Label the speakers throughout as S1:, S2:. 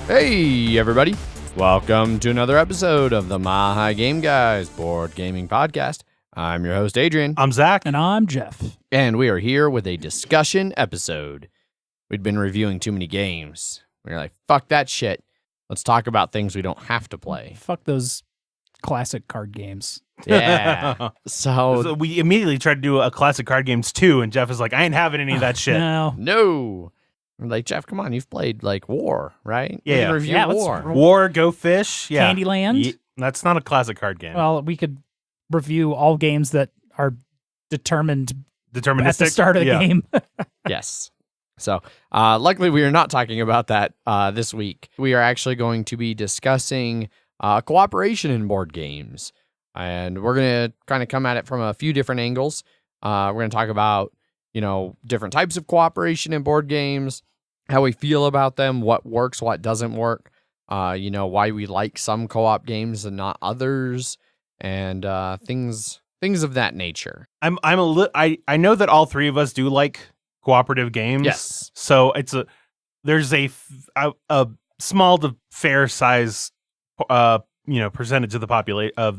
S1: Hey, everybody. Welcome to another episode of the Mile Game Guys Board Gaming Podcast. I'm your host, Adrian.
S2: I'm Zach.
S3: And I'm Jeff.
S1: And we are here with a discussion episode. We'd been reviewing too many games. We were like, fuck that shit. Let's talk about things we don't have to play.
S3: Fuck those classic card games.
S1: Yeah.
S2: So we immediately tried to do a classic card games too, and Jeff is like, I ain't having any of that shit.
S1: No. I'm like, Jeff, come on. You've played like War, right?
S2: Yeah.
S1: We can review War.
S2: War, Go Fish. Yeah.
S3: Candyland.
S2: That's not a classic card game.
S3: Well, we could review all games that are determined
S2: Deterministic.
S3: at the start of the game.
S1: Yes. So, luckily, we are not talking about that this week. We are actually going to be discussing cooperation in board games. And we're going to kind of come at it from a few different angles. We're going to talk about, different types of cooperation in board games, how we feel about them, what works, what doesn't work, why we like some co-op games and not others, and things of that nature.
S2: I know that all three of us do like cooperative games.
S1: Yes.
S2: So there's a small to fair size percentage of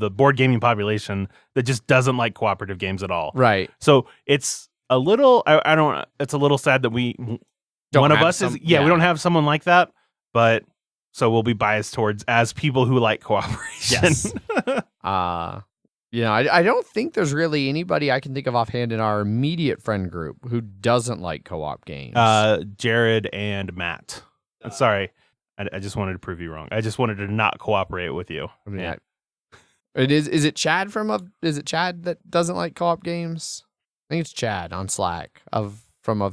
S2: the board gaming population that just doesn't like cooperative games at all.
S1: Right.
S2: So it's a little it's a little sad that we don't have someone like that, but so we'll be biased towards as people who like cooperation.
S1: Yes. I don't think there's really anybody I can think of offhand in our immediate friend group who doesn't like co-op games.
S2: Jared and Matt. Sorry. I just wanted to prove you wrong. I just wanted to not cooperate with you.
S1: I mean, Is it Chad is it Chad that doesn't like co-op games? I think it's Chad on Slack of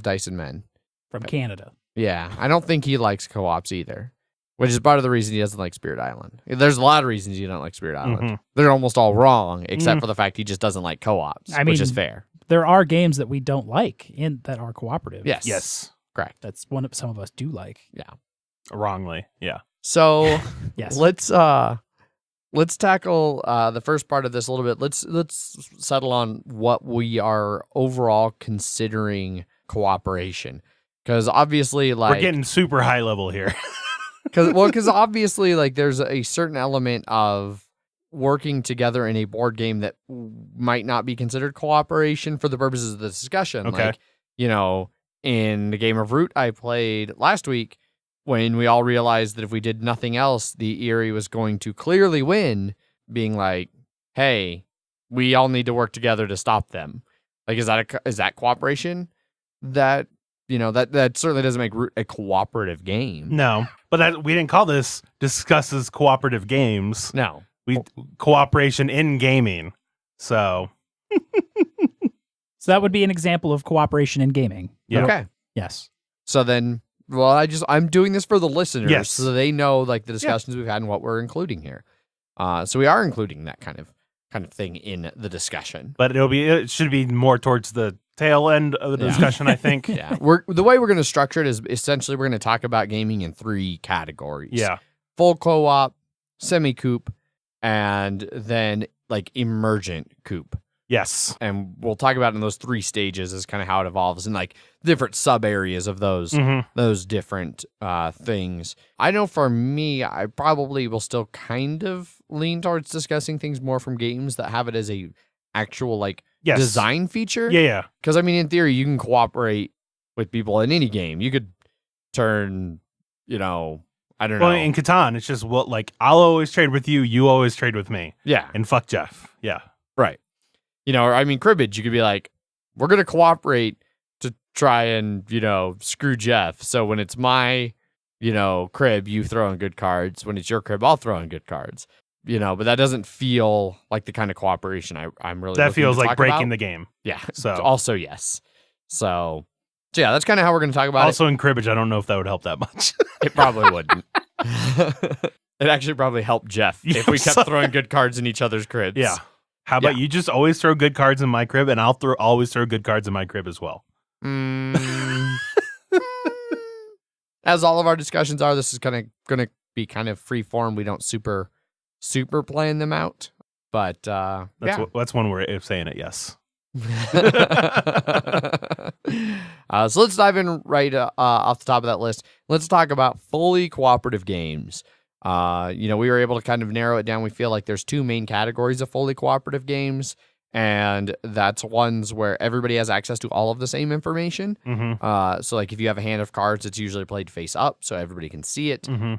S1: Dyson Men.
S3: From Canada.
S1: Yeah. I don't think he likes co-ops either, which is part of the reason he doesn't like Spirit Island. There's a lot of reasons you don't like Spirit Island.
S2: Mm-hmm.
S1: They're almost all wrong, except for the fact he just doesn't like co-ops, which is fair.
S3: There are games that we don't like that are cooperative.
S1: Yes. Correct.
S3: That's one that some of us do like.
S1: Yeah.
S2: Wrongly. Yeah.
S1: So
S3: yes.
S1: Let's tackle the first part of this a little bit. Let's settle on what we are overall considering cooperation, because obviously,
S2: we're getting super high level here.
S1: Because obviously, there's a certain element of working together in a board game that might not be considered cooperation for the purposes of the discussion.
S2: Okay.
S1: In the game of Root I played last week, when we all realized that if we did nothing else, the Erie was going to clearly win, being like, hey, we all need to work together to stop them. Is that cooperation? That certainly doesn't make Root a cooperative game.
S2: No, but we didn't call this discusses cooperative games.
S1: No.
S2: Cooperation in gaming. So.
S3: So that would be an example of cooperation in gaming.
S2: Yeah.
S1: Okay.
S3: Yes.
S1: So then, I'm doing this for the listeners, so they know the discussions we've had and what we're including here. So we are including that kind of thing in the discussion.
S2: But it should be more towards the tail end of the discussion, I think.
S1: Yeah. The way we're going to structure it is essentially we're going to talk about gaming in three categories.
S2: Yeah.
S1: Full co-op, semi-coop, and then emergent coop.
S2: Yes.
S1: And we'll talk about in those three stages as kind of how it evolves and different sub areas of those different things. I know for me, I probably will still kind of lean towards discussing things more from games that have it as a actual design feature.
S2: Yeah.
S1: Because in theory, you can cooperate with people in any game. You could turn, I don't know.
S2: Well, in Catan, it's just I'll always trade with you. You always trade with me.
S1: Yeah.
S2: And fuck Jeff. Yeah.
S1: Right. Cribbage, you could be like, we're going to cooperate to try and, screw Jeff. So when it's my, crib, you throw in good cards. When it's your crib, I'll throw in good cards. But that doesn't feel like the kind of cooperation I'm really
S2: That feels like breaking
S1: about.
S2: the game.
S1: Yeah.
S2: So
S1: also, yes. So yeah, that's kind of how we're going to talk about
S2: also, in cribbage, I don't know if that would help that much.
S1: It probably wouldn't. It actually probably helped Jeff if we kept throwing good cards in each other's cribs.
S2: Yeah. How about you just always throw good cards in my crib, and I'll always throw good cards in my crib as well.
S1: As all of our discussions are, this is going to be kind of free form. We don't super plan them out, but
S2: that's one way of saying it. Yes.
S1: So let's dive in right off the top of that list. Let's talk about fully cooperative games. We were able to kind of narrow it down. We feel like there's two main categories of fully cooperative games, and that's ones where everybody has access to all of the same information.
S2: Mm-hmm.
S1: So like if you have a hand of cards, it's usually played face up, so everybody can see it.
S2: Mm-hmm.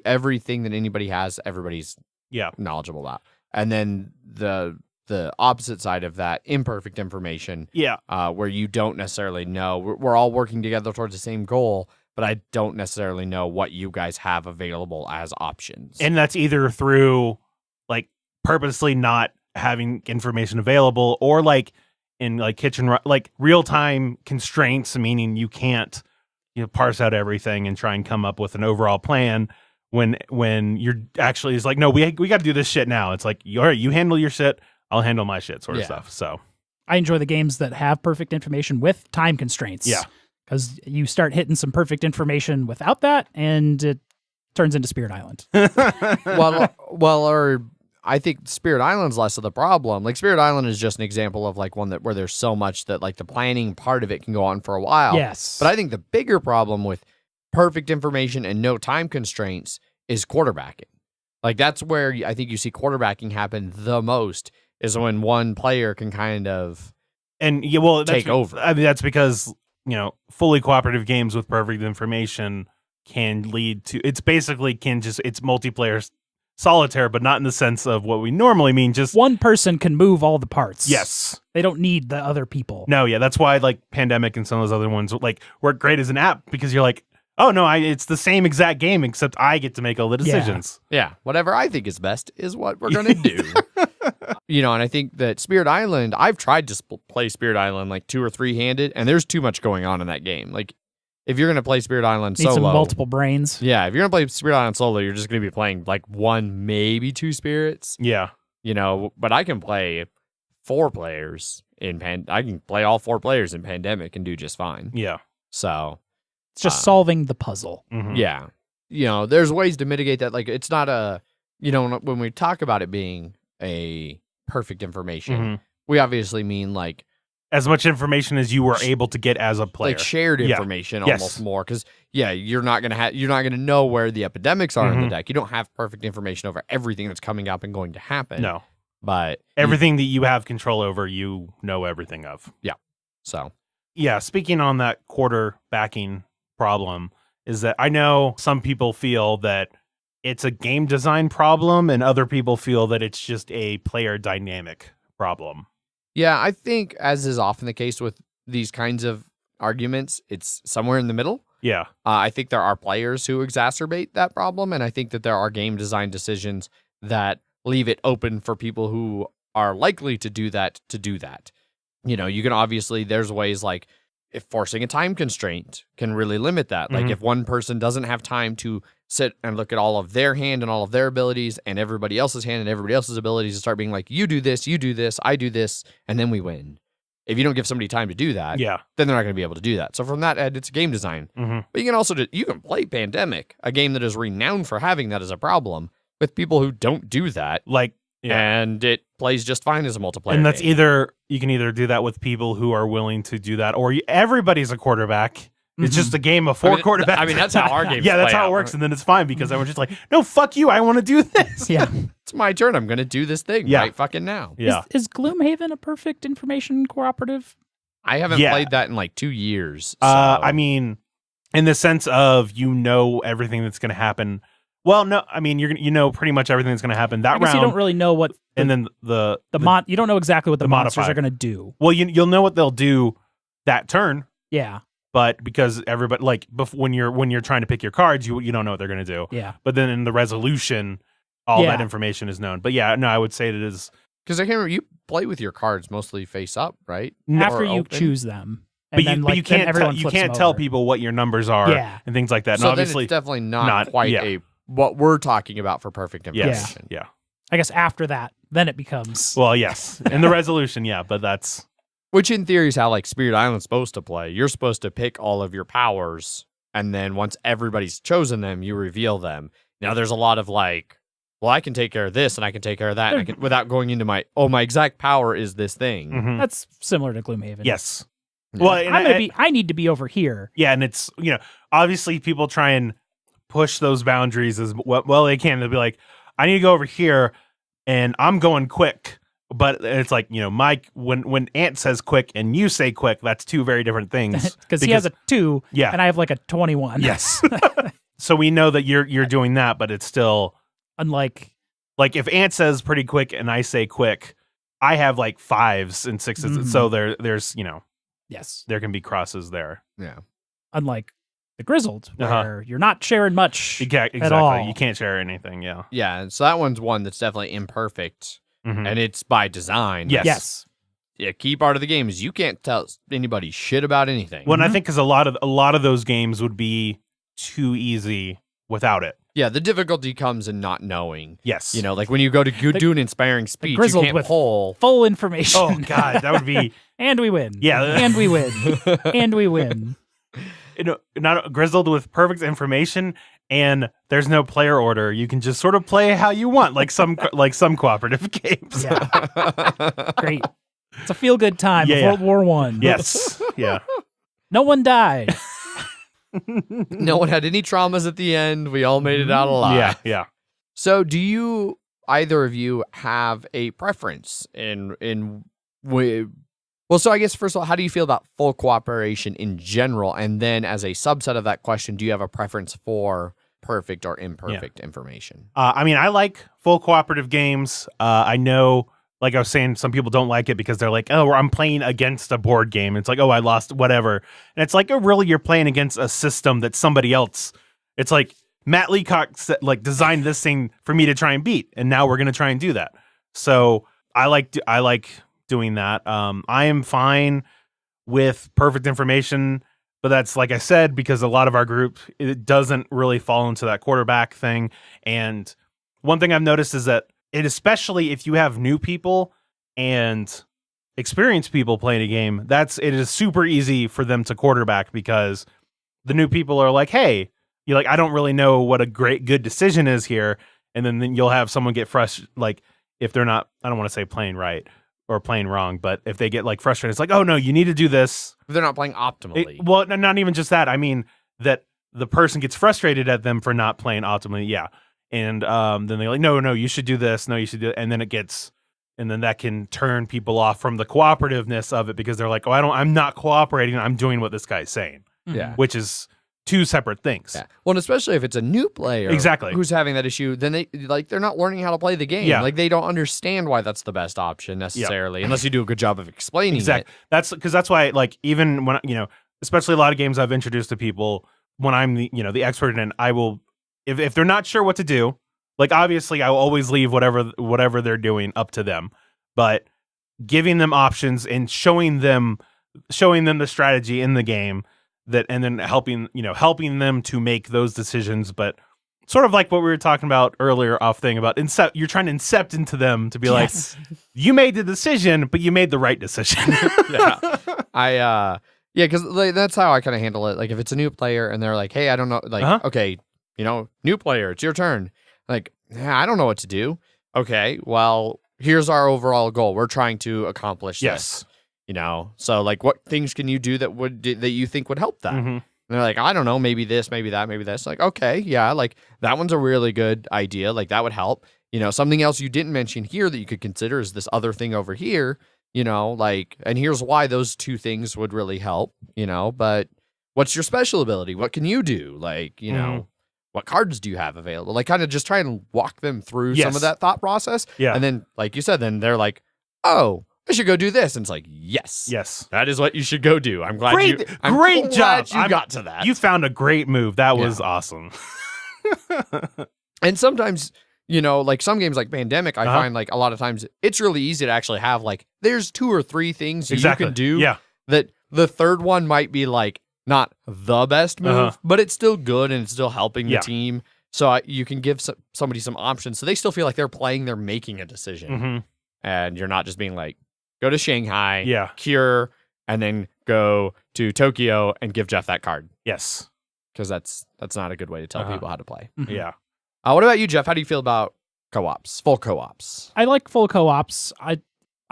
S1: Everything that anybody has, everybody's knowledgeable about. And then the opposite side of that, imperfect information, where you don't necessarily know. We're all working together towards the same goal, but I don't necessarily know what you guys have available as options.
S2: And that's either through like purposely not having information available, or like in like real time constraints, meaning you can't parse out everything and try and come up with an overall plan. When you're actually is like, no, we got to do this shit now. It's like, all right, you handle your shit, I'll handle my shit, sort of stuff. So
S3: I enjoy the games that have perfect information with time constraints.
S2: Yeah.
S3: Because you start hitting some perfect information without that, and it turns into Spirit Island.
S1: Or I think Spirit Island's less of the problem. Like Spirit Island is just an example of like one where there's so much that like the planning part of it can go on for a while.
S3: Yes.
S1: But I think the bigger problem with perfect information and no time constraints is quarterbacking. Like that's where I think you see quarterbacking happen the most, is when one player can kind of take over.
S2: I mean, that's because fully cooperative games with perfect information can lead to it's multiplayer solitaire, but not in the sense of what we normally mean. Just
S3: one person can move all the parts.
S2: Yes,
S3: they don't need the other people.
S2: No, that's why like Pandemic and some of those other ones like work great as an app, because you're like, oh no, it's the same exact game except I get to make all the decisions.
S1: Yeah, whatever I think is best is what we're gonna do. And I think that Spirit Island, I've tried to play Spirit Island like 2 or 3 handed, and there's too much going on in that game. Like if you're gonna play Spirit Island
S3: Need
S1: solo,
S3: some multiple brains.
S1: Yeah, if you're gonna play Spirit Island solo, you're just gonna be playing like 1, maybe 2 spirits.
S2: Yeah,
S1: but I can play 4 players I can play all 4 players in Pandemic and do just fine.
S2: Yeah,
S1: so.
S3: It's just solving the puzzle.
S2: Mm-hmm.
S1: Yeah. There's ways to mitigate that. Like, it's not when we talk about it being a perfect information, we obviously mean like
S2: as much information as you were able to get as a player.
S1: Like shared information almost more. Because, you're not going to know where the epidemics are in the deck. You don't have perfect information over everything that's coming up and going to happen.
S2: No.
S1: But
S2: everything that you have control over, you know everything of.
S1: Yeah. So.
S2: Yeah. Speaking on that quarterbacking problem, is that I know some people feel that it's a game design problem and other people feel that it's just a player dynamic problem.
S1: Yeah, I think, as is often the case with these kinds of arguments, it's somewhere in the middle.
S2: Yeah.
S1: I think there are players who exacerbate that problem, and I think that there are game design decisions that leave it open for people who are likely to do that. You can obviously, there's ways like if forcing a time constraint can really limit that. Like if one person doesn't have time to sit and look at all of their hand and all of their abilities and everybody else's hand and everybody else's abilities and start being like, you do this, I do this, and then we win. If you don't give somebody time to do that, then they're not going to be able to do that. So from that end, it's game design. But you can also you can play Pandemic, a game that is renowned for having that as a problem, with people who don't do that. And it plays just fine as a multiplayer.
S2: And that's
S1: game.
S2: You can either do that with people who are willing to do that, or everybody's a quarterback. It's just a game of 4 quarterbacks.
S1: I mean, that's how our game.
S2: That's how it works, and then it's fine because everyone's just like, no, fuck you, I want to do this.
S3: Yeah,
S1: it's my turn. I'm going to do this thing right fucking now.
S2: Yeah.
S3: Is Gloomhaven a perfect information cooperative?
S1: I haven't played that in like 2 years. So.
S2: I mean, in the sense of everything that's going to happen. Well, no, I mean you know pretty much everything that's going to happen that round.
S3: You don't really know what,
S2: and then
S3: you don't know exactly what the monsters
S2: modifier
S3: are going to do.
S2: Well, you'll know what they'll do that turn.
S3: Yeah,
S2: but because everybody when you're trying to pick your cards, you don't know what they're going to do.
S3: Yeah,
S2: but then in the resolution, all that information is known. But I would say it is
S1: because I can't remember. You play with your cards mostly face up, right?
S3: After you choose them.
S2: But you can't tell people what your numbers are and things like that.
S1: So
S2: and obviously,
S1: then it's definitely not quite what we're talking about for perfect information.
S2: Yeah.
S3: I guess after that, then it becomes...
S2: Well, yes. In the resolution, but that's...
S1: Which in theory is how like Spirit Island's supposed to play. You're supposed to pick all of your powers, and then once everybody's chosen them, you reveal them. Now there's a lot of like well, I can take care of this and I can take care of that and I can, without going into my exact power is this thing.
S2: Mhm.
S3: That's similar to Gloomhaven.
S2: Yes.
S1: Yeah.
S2: Well, and
S3: I need to be over here.
S2: yeah, and it's, obviously people try and push those boundaries as well they can. They'll be like, I need to go over here and I'm going quick. But it's like, Mike, when Ant says quick and you say quick, that's two very different things.
S3: Because he has a 2
S2: Yeah.
S3: and I have like a 21.
S2: Yes. So we know that you're doing that, but it's still
S3: Unlike
S2: like if Ant says pretty quick and I say quick, I have like 5s and 6s.
S3: Mhm.
S2: So there's
S3: yes.
S2: there can be crosses there.
S1: Yeah.
S3: Unlike the Grizzled,
S2: Uh-huh.
S3: where you're not sharing much
S2: Exactly.
S3: at all.
S2: You can't share anything. Yeah.
S1: Yeah. And so that one's one that's definitely imperfect
S2: Mhm.
S1: and it's by design.
S2: Yes.
S3: Yes.
S1: Yeah. Key part of the game is you can't tell anybody shit about anything.
S2: Well, and I
S3: Mhm.
S2: think because a lot of those games would be too easy without it.
S1: Yeah. The difficulty comes in not knowing.
S2: Yes.
S1: Like when you go to do an inspiring speech, you
S3: Grizzled
S1: can't
S3: with
S1: pull.
S3: Full information.
S2: Oh God, that would be
S3: And we win.
S2: Yeah.
S3: And we win. And we win.
S2: not Grizzled with perfect information, and there's no player order. You can just sort of play how you want, like some cooperative games.
S3: Yeah. Great. It's a feel good time
S2: Yeah,
S3: of
S2: yeah.
S3: World War One.
S2: Yes. Yeah.
S3: No one died.
S1: No one had any traumas at the end. We all made it out alive.
S2: Yeah. Yeah.
S1: So, do you either of you have a preference well, so I guess first of all, how do you feel about full cooperation in general? And then as a subset of that question, do you have a preference for perfect or imperfect information?
S2: I mean, I like full cooperative games. I know, like I was saying, some people don't like it because they're like, oh, I'm playing against a board game. It's like, oh, I lost, whatever. And it's like, oh, really, you're playing against a system that somebody else. It's like Matt Leacock designed this thing for me to try and beat, and now we're gonna try and do that. So I like doing that. I am fine with perfect information, but that's, like I said, because a lot of our group, it doesn't really fall into that quarterback thing. And one thing I've noticed is that especially if you have new people and experienced people playing a game, it is super easy for them to quarterback because the new people are like, hey, you're like, I don't really know what a good decision is here. And then you'll have someone get frustrated, like if they're not, I don't want to say playing right or playing wrong, but if they get like frustrated, it's like, oh no, you need to do this.
S1: If they're not playing optimally.
S2: Well, not even just that. I mean that the person gets frustrated at them for not playing optimally. Yeah. And then they're like, no, you should do this. No, you should do it. And then that can turn people off from the cooperativeness of it because they're like, oh, I'm not cooperating. I'm doing what this guy's saying.
S1: Yeah.
S2: Which is two separate things.
S1: Yeah. Well, and especially if it's a new player
S2: Exactly.
S1: who's having that issue, then they're not learning how to play the game.
S2: Yeah.
S1: Like they don't understand why that's the best option necessarily, unless you do a good job of explaining
S2: Exactly.
S1: it.
S2: That's why, like, even when, especially a lot of games I've introduced to people, when I'm the expert in, I will, if they're not sure what to do, like, obviously I will always leave whatever they're doing up to them, but giving them options and showing them the strategy in the game and then helping them to make those decisions, but sort of like what we were talking about earlier off thing about you're trying to incept into them to be like, you made the decision, but you made the right decision.
S1: Yeah. Because that's how I kind of handle it. Like if it's a new player and they're like, hey, I don't know, like, okay, new player, it's your turn. Like, yeah, I don't know what to do. Okay, well, here's our overall goal. We're trying to accomplish this. So like what things can you do that you think would help that?
S2: Mhm.
S1: And they're like, I don't know, maybe this, maybe that, maybe this. Like, okay, yeah, like that one's a really good idea. Like that would help. Something else you didn't mention here that you could consider is this other thing over here, like, and here's why those two things would really help, but what's your special ability? What can you do? Like, what cards do you have available? Like kind of just try and walk them through some of that thought process.
S2: Yeah.
S1: And then, like you said, then they're like, oh, I should go do this. And it's like, yes, that is what you should go do. I'm glad
S2: great job.
S1: You got to that.
S2: You found a great move. That was awesome.
S1: And sometimes, like some games like Pandemic, I find like a lot of times it's really easy to actually have like, there's 2 or 3 things you can do.
S2: Yeah.
S1: That the third one might be like not the best move, but it's still good and it's still helping the team. So you can give somebody some options so they still feel like they're making a decision.
S2: Mm-hmm.
S1: And you're not just being like, go to Shanghai, cure, and then go to Tokyo and give Jeff that card.
S2: Yes.
S1: Because that's not a good way to tell people how to play.
S2: Yeah.
S1: What about you, Jeff? How do you feel about co-ops, full co-ops.
S3: I like full co-ops. I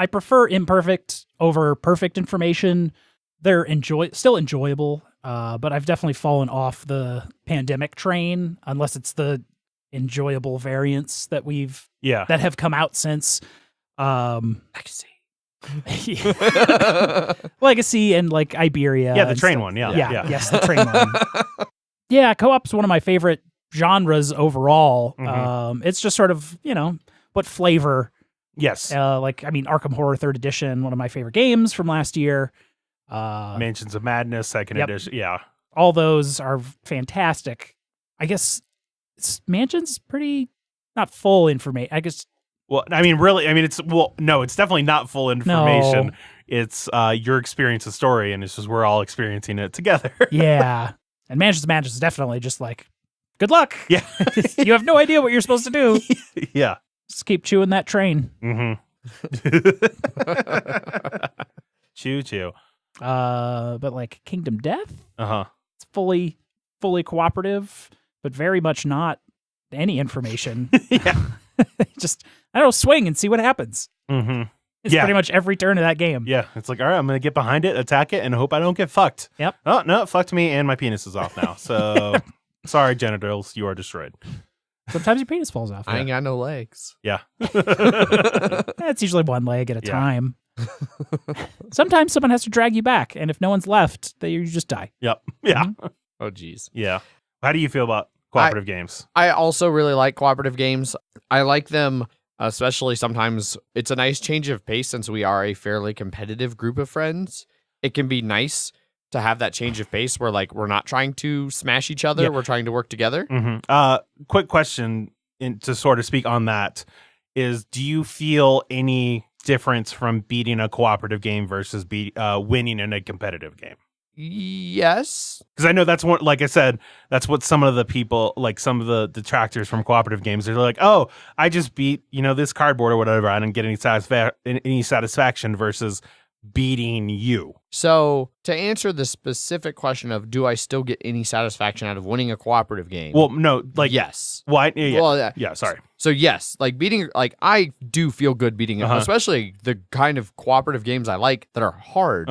S3: prefer imperfect over perfect information. They're still enjoyable, but I've definitely fallen off the pandemic train, unless it's the enjoyable variants that have come out since.
S1: Legacy.
S3: Legacy and like Iberia.
S2: Yeah, the
S3: and
S2: train
S3: stuff.
S2: one. Yeah.
S3: Yes, the train one. Yeah, co-op's one of my favorite genres overall.
S2: Mhm.
S3: It's just sort of, what flavor.
S2: Yes.
S3: Arkham Horror 3rd Edition, one of my favorite games from last year.
S2: Mansions of Madness, second edition. Yeah.
S3: All those are fantastic. I guess Mansion's pretty not full information. I guess.
S2: Well, really, it's definitely not full information.
S3: No.
S2: It's your experience of story, and it's just we're all experiencing it together.
S3: Yeah. And Mansions of Madness is definitely just like, good luck.
S2: Yeah.
S3: You have no idea what you're supposed to do.
S2: Yeah.
S3: Just keep chewing that train.
S2: Mm-hmm. Choo.
S3: But like Kingdom Death,
S2: Uh-huh.
S3: it's fully cooperative, but very much not any information.
S2: Yeah.
S3: Just, I don't know, swing and see what happens.
S2: Mm-hmm.
S3: It's pretty much every turn of that game.
S2: Yeah. It's like, all right, I'm going to get behind it, attack it, and hope I don't get fucked.
S3: Yep.
S2: Oh, no, it fucked me, and my penis is off now. So, sorry, genitals, you are destroyed.
S3: Sometimes your penis falls off.
S1: I ain't got no legs.
S2: Yeah.
S3: It's usually one leg at a time. Sometimes someone has to drag you back, and if no one's left, you just die.
S2: Yep. Yeah.
S3: Mm-hmm.
S1: Oh, geez.
S2: Yeah. How do you feel about cooperative games?
S1: I also really like cooperative games. I like them, especially sometimes it's a nice change of pace since we are a fairly competitive group of friends. It can be nice to have that change of pace where like we're not trying to smash each other.
S2: Yeah.
S1: We're trying to work together.
S2: Mm-hmm. Quick question to sort of speak on that is, do you feel any difference from beating a cooperative game versus winning in a competitive game?
S1: Yes.
S2: Because I know that's what, like I said, that's what some of the people, like some of the detractors from cooperative games, they're like, oh, I just beat, this cardboard or whatever. I didn't get any satisfaction versus beating you.
S1: So to answer the specific question of do I still get any satisfaction out of winning a cooperative game?
S2: Well, no, like
S1: yes.
S2: Why? Yeah,
S1: Well,
S2: yeah. Sorry.
S1: So yes, like beating, like I do feel good beating, especially the kind of cooperative games I like that are hard.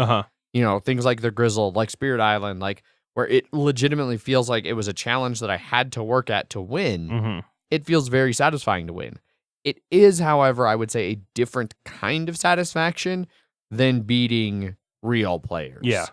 S1: Things like the Grizzled, like Spirit Island, like where it legitimately feels like it was a challenge that I had to work at to win.
S2: Mm-hmm.
S1: It feels very satisfying to win. It is, however, I would say a different kind of satisfaction than beating real players.
S2: Yeah.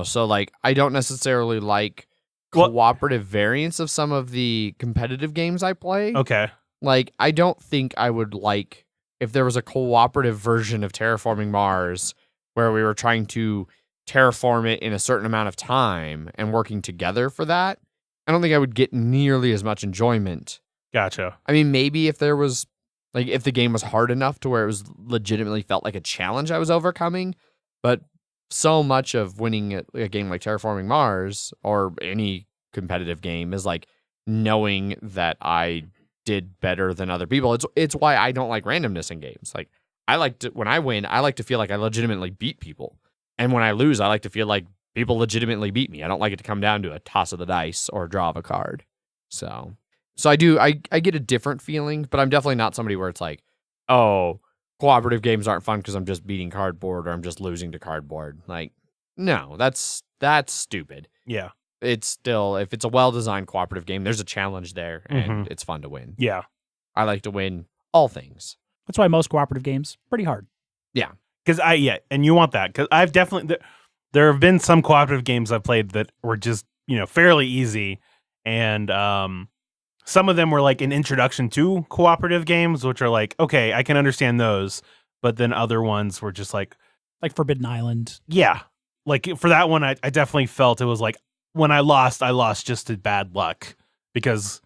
S1: So like I don't necessarily like cooperative variants of some of the competitive games I play.
S2: Okay.
S1: Like I don't think I would like if there was a cooperative version of Terraforming Mars where we were trying to terraform it in a certain amount of time and working together for that. I don't think I would get nearly as much enjoyment.
S2: Gotcha.
S1: I mean, maybe if there was like if the game was hard enough to where it was legitimately felt like a challenge I was overcoming, but so much of winning a game like Terraforming Mars or any competitive game is like knowing that I did better than other people. It's why I don't like randomness in games. Like when I win, I like to feel like I legitimately beat people. And when I lose, I like to feel like people legitimately beat me. I don't like it to come down to a toss of the dice or a draw of a card. So I get a different feeling, but I'm definitely not somebody where it's like, oh, cooperative games aren't fun because I'm just beating cardboard or I'm just losing to cardboard. Like, no, that's stupid.
S2: Yeah.
S1: It's still, if it's a well-designed cooperative game, there's a challenge there and it's fun to win.
S2: Yeah.
S1: I like to win all things.
S3: That's why most cooperative games pretty hard.
S1: Yeah.
S2: Because and you want that. Because I've definitely, there have been some cooperative games I've played that were just, fairly easy. And some of them were like an introduction to cooperative games, which are like, okay, I can understand those. But then other ones were just like
S3: Forbidden Island.
S2: Yeah. Like for that one, I definitely felt it was like, when I lost just to bad luck because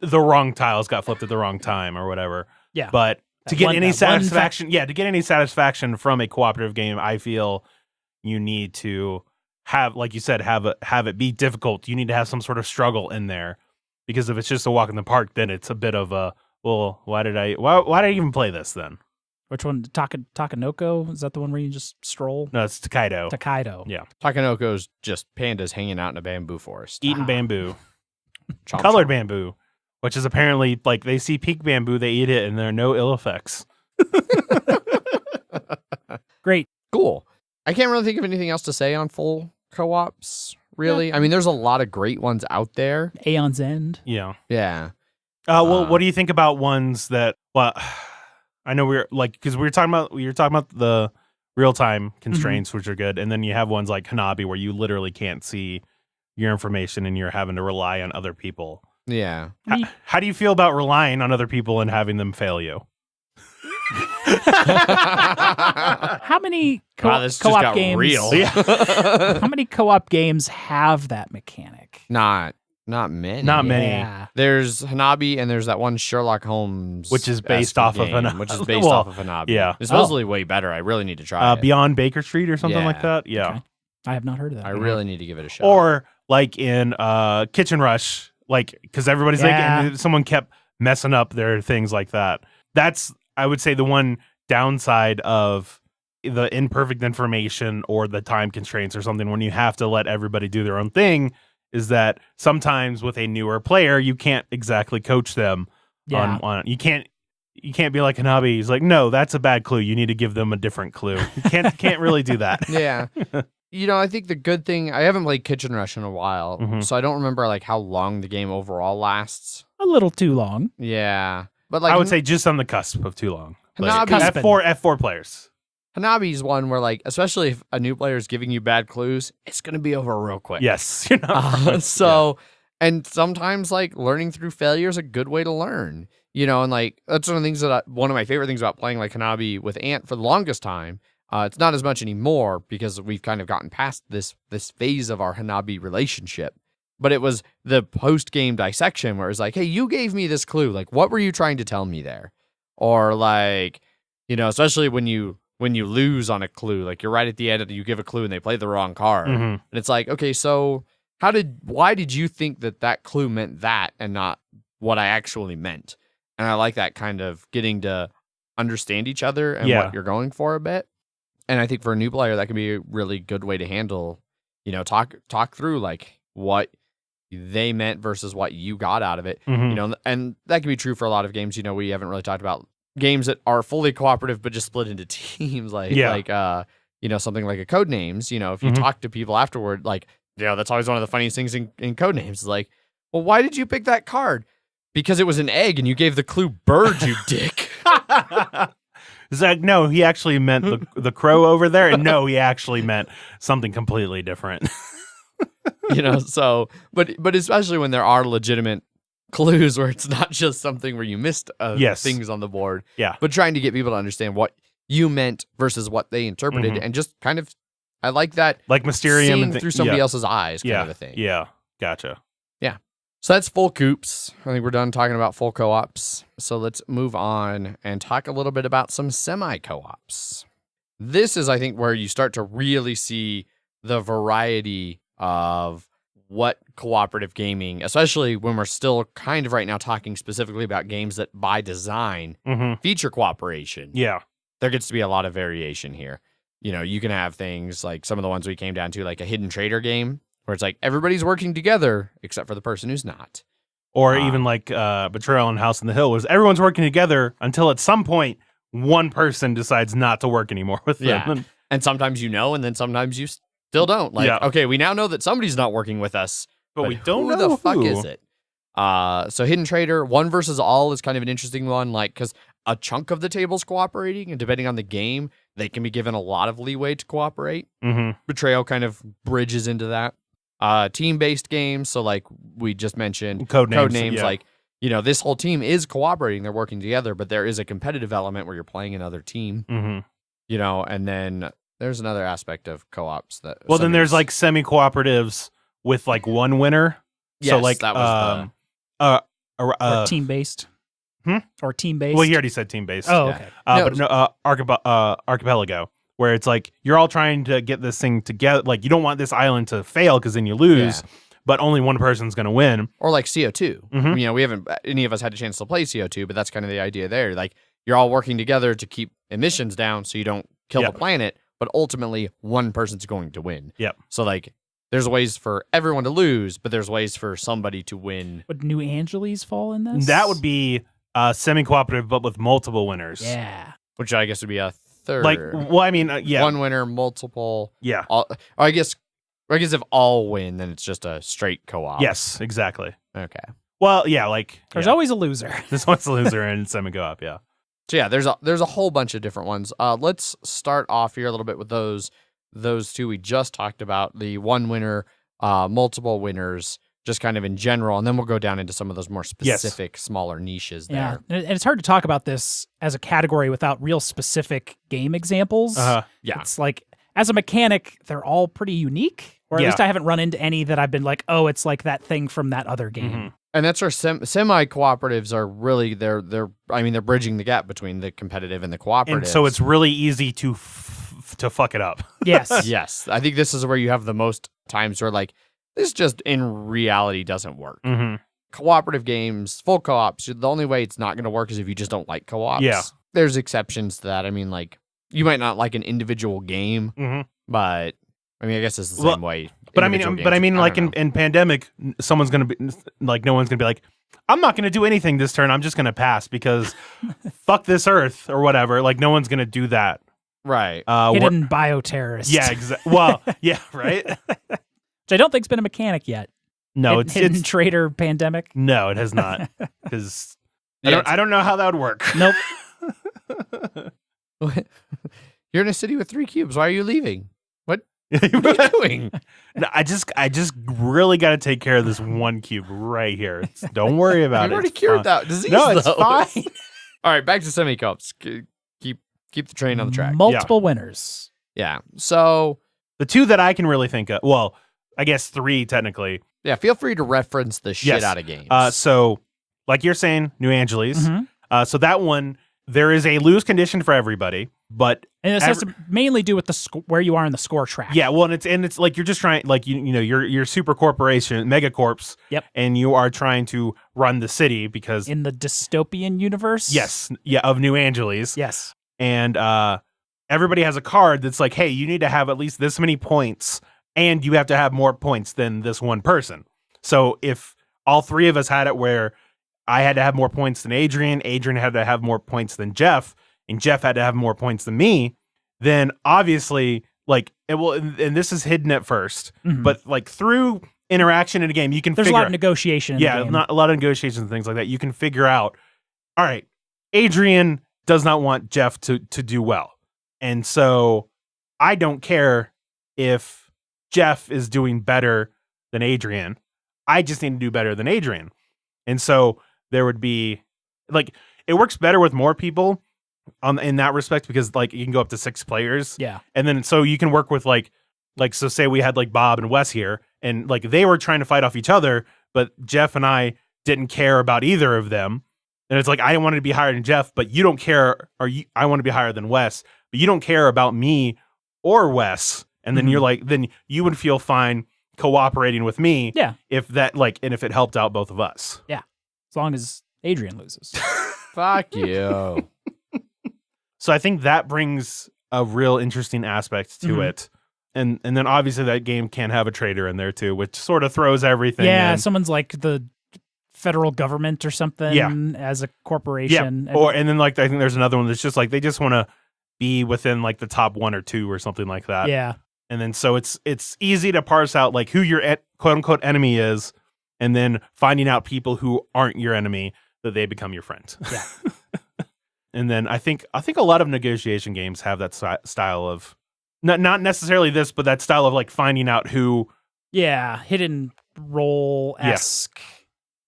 S2: the wrong tiles got flipped at the wrong time or whatever.
S3: Yeah.
S2: But to get any satisfaction from a cooperative game, I feel you need to have, like you said, have it be difficult. You need to have some sort of struggle in there, because if it's just a walk in the park, then it's a bit of a, well, why did I even play this then?
S3: Which one? Takanoko? Is that the one where you just stroll?
S2: No, it's Takedo.
S3: Takedo.
S2: Yeah.
S1: Takanoko's just pandas hanging out in a bamboo forest.
S2: Eating bamboo.
S1: Chomp
S2: Colored
S1: chomp.
S2: bamboo. which is apparently like they see pink bamboo, they eat it, and there are no ill effects.
S3: Great.
S1: Cool. I can't really think of anything else to say on full co-ops, really. I mean, there's a lot of great ones out there.
S3: Aeon's End.
S2: Yeah.
S1: Yeah.
S2: Well, what do you think about ones that? Well, I know we're like because we were talking about the real time constraints, which are good, and then you have ones like Hanabi where you literally can't see your information and you're having to rely on other people.
S1: Yeah.
S2: How do you feel about relying on other people and having them fail you?
S3: How many
S1: this just
S3: co-op
S1: got
S3: games?
S1: real.
S3: How many co-op games have that mechanic?
S1: Not many.
S2: Not many.
S3: Yeah.
S1: There's Hanabi and there's that one Sherlock Holmes,
S2: Which is based off of Hanabi.
S1: which is based
S2: Well,
S1: off of Hanabi.
S2: yeah.
S1: It's supposedly way better. I really need to try it.
S2: Beyond Baker Street or something like
S1: Yeah.
S2: that. Yeah.
S3: Okay. I have not heard of that.
S1: I really need to give it a shot.
S2: Or like in Kitchen Rush, like because everybody's like, and someone kept messing up their things like that. That's, I would say, the one downside of the imperfect information or the time constraints or something when you have to let everybody do their own thing is that sometimes with a newer player you can't exactly coach them on you can't be like Hanabi. He's like, no, that's a bad clue. You need to give them a different clue. You can't really do that.
S1: Yeah. I think the good thing, I haven't played Kitchen Rush in a while, so I don't remember like how long the game overall lasts.
S3: A little too long.
S1: Yeah. But like
S2: I would say just on the cusp of too long. But
S1: Hanabi-
S2: F4 players.
S1: Hanabi's one where like, especially if a new player is giving you bad clues, it's going to be over real quick.
S2: Yes.
S1: And sometimes like learning through failure is a good way to learn, and like that's one of the things one of my favorite things about playing like Hanabi with Ant for the longest time. It's not as much anymore because we've kind of gotten past this phase of our Hanabi relationship. But it was the post-game dissection where it was like, hey, you gave me this clue. Like, what were you trying to tell me there? Or like, especially when you lose on a clue, like you're right at the end and you give a clue and they play the wrong card.
S2: Mm-hmm.
S1: And it's like, okay, so why did you think that clue meant that and not what I actually meant? And I like that kind of getting to understand each other and what you're going for a bit. And I think for a new player, that can be a really good way to handle, talk through like what they meant versus what you got out of it.
S2: Mm-hmm.
S1: And that can be true for a lot of games. We haven't really talked about games that are fully cooperative but just split into teams, like something like a Codenames. If you talk to people afterward, like that's always one of the funniest things in Codenames. Is like, well, why did you pick that card? Because it was an egg and you gave the clue bird, you dick.
S2: It's like, no, he actually meant the crow over there, and no, he actually meant something completely different.
S1: But especially when there are legitimate clues where it's not just something where you missed things on the board.
S2: Yeah.
S1: But trying to get people to understand what you meant versus what they interpreted, and just kind of, I like that,
S2: like Mysterium
S1: seeing
S2: and
S1: through somebody else's eyes, kind of a thing.
S2: Yeah, gotcha.
S1: Yeah. So that's full coops. I think we're done talking about full co-ops. So let's move on and talk a little bit about some semi-co-ops. This is, I think, where you start to really see the variety of what cooperative gaming, especially when we're still kind of right now talking specifically about games that by design feature cooperation.
S2: Yeah.
S1: There gets to be a lot of variation here. You can have things like some of the ones we came down to, like a hidden trader game, where it's like everybody's working together except for the person who's not.
S2: Or even like Betrayal and House on the Hill was everyone's working together until at some point one person decides not to work anymore with them.
S1: Yeah. And sometimes and then sometimes you still don't. Like, okay, we now know that somebody's not working with us, but we don't know who the fuck is it. So Hidden Trader, one versus all is kind of an interesting one, like, because a chunk of the table's cooperating, and depending on the game, they can be given a lot of leeway to cooperate. Betrayal kind of bridges into that. Team-based games, so like we just mentioned, Codenames, like, this whole team is cooperating, they're working together, but there is a competitive element where you're playing another team, and then there's another aspect of co-ops that...
S2: Well, then there's like semi-cooperatives with like one winner.
S1: Yes,
S2: so like
S1: that was
S3: or team-based. Or team-based.
S2: Well, he already said team-based.
S3: Oh, okay.
S2: Archipelago, where it's like you're all trying to get this thing together. Like you don't want this island to fail because then you lose, but only one person's going to win.
S1: Or like CO2. We haven't, any of us had a chance to play CO2, but that's kind of the idea there. Like you're all working together to keep emissions down so you don't kill the planet, but ultimately one person's going to win.
S2: Yep.
S1: So like there's ways for everyone to lose, but there's ways for somebody to win.
S3: Would New Angeles fall in this?
S2: That would be semi-cooperative, but with multiple winners.
S3: Yeah.
S1: Which I guess would be a third.
S2: Like, well, I mean, yeah.
S1: One winner, multiple.
S2: Yeah.
S1: I guess if all win, then it's just a straight co-op.
S2: Yes, exactly.
S1: Okay.
S2: Well, yeah, like
S3: There's always a loser.
S2: this one's the loser in semi-co-op, yeah.
S1: So yeah, there's a whole bunch of different ones. Let's start off here a little bit with those two we just talked about, the one winner, multiple winners, just kind of in general, and then we'll go down into some of those more specific, smaller niches there.
S3: Yeah, and it's hard to talk about this as a category without real specific game examples.
S1: Yeah.
S3: It's like, as a mechanic, they're all pretty unique, or at least I haven't run into any that I've been like, oh, it's like that thing from that other game.
S2: Mm-hmm.
S1: And that's where semi-cooperatives are really they're bridging the gap between the competitive and the cooperative.
S2: And so it's really easy to fuck it up.
S3: Yes.
S1: Yes. I think this is where you have the most times where like this just in reality doesn't work.
S2: Mm-hmm.
S1: Cooperative games, full co-ops, the only way it's not going to work is if you just don't like co-ops.
S2: Yeah.
S1: There's exceptions to that. I mean, like, you might not like an individual game, but I mean, I guess it's the same way.
S2: But I mean, like in pandemic, someone's gonna be like, no one's gonna be like, I'm not gonna do anything this turn. I'm just gonna pass because fuck this Earth or whatever. Like, no one's gonna do that.
S1: Right.
S3: Hidden bioterrorist.
S2: Yeah. Exactly. Well. Yeah. Right.
S3: Which I don't think's been a mechanic yet.
S2: No,
S3: Hidden Trader Pandemic.
S2: No, it has not. Because I don't know how that would work.
S3: Nope.
S1: You're in a city with 3 cubes. Why are you leaving? What are you doing?
S2: No, I just really got to take care of this one cube right here. Don't worry about
S1: You've
S2: it.
S1: already cured that disease.
S2: No, it's
S1: though.
S2: fine.
S1: All right, back to semi-cups. Keep the train on the track.
S3: Multiple winners.
S1: Yeah. So
S2: The two that I can really think of, well, I guess 3 technically.
S1: yeah, feel free to reference the shit
S2: Yes.
S1: out of games.
S2: So, like you're saying, New Angeles.
S3: Mm-hmm.
S2: So that one, there is a lose condition for everybody, but
S3: And this has to mainly do with the where you are in the score track.
S2: yeah, well, and it's like you're just trying, like you know, you're super corporation, megacorps.
S3: Yep.
S2: And you are trying to run the city because
S3: In the dystopian universe.
S2: yes, yeah, of New Angeles.
S3: Yes.
S2: And everybody has a card that's like, hey, you need to have at least this many points, and you have to have more points than this one person. So if all 3 of us had it where I had to have more points than Adrian had to have more points than Jeff, and Jeff had to have more points than me, then obviously, like, it will, and this is hidden at first, but like through interaction in a game, you can
S3: There's a lot of negotiation in the game.
S2: not a lot of negotiations and things like that. You can figure out, all right, Adrian does not want Jeff to do well. And so I don't care if Jeff is doing better than Adrian. I just need to do better than Adrian. And so there would be, like, it works better with more people in that respect because, like, you can go up to 6 players.
S3: Yeah.
S2: And then so you can work with like so say we had like Bob and Wes here, and like they were trying to fight off each other, but Jeff and I didn't care about either of them. And it's like, I wanted to be higher than Jeff, but you don't care, or I want to be higher than Wes, but you don't care about me or Wes. And then you're like, then you would feel fine cooperating with me.
S3: Yeah.
S2: If that, like, and if it helped out both of us.
S3: Yeah. As long as Adrian loses.
S1: Fuck you.
S2: So I think that brings a real interesting aspect to it. And then obviously that game can have a trader in there too, which sort of throws everything
S3: Yeah,
S2: in.
S3: someone's like the federal government or something as a corporation.
S2: Yeah. And then like I think there's another one that's just like they just want to be within like the top 1 or 2 or something like that.
S3: Yeah.
S2: And then so it's easy to parse out like who your quote unquote enemy is, and then finding out people who aren't your enemy, that they become your friend.
S3: Yeah.
S2: And then I think a lot of negotiation games have that style of not necessarily this, but that style of like finding out who.
S3: Yeah, hidden role-esque.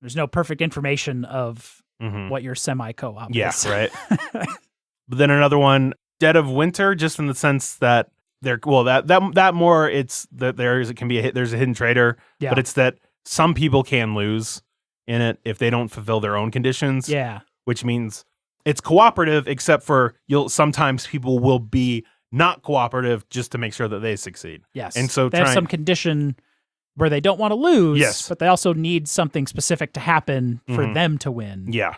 S3: There's no perfect information of what your semi-co-op is.
S2: Right. But then another one, Dead of Winter, just in the sense that that more it's that there's a hidden trader, but it's that some people can lose in it if they don't fulfill their own conditions.
S3: Yeah.
S2: Which means it's cooperative, except for sometimes people will be not cooperative just to make sure that they succeed.
S3: Yes.
S2: And so
S3: they have some condition where they don't want to lose, but they also need something specific to happen for them to win.
S2: Yeah.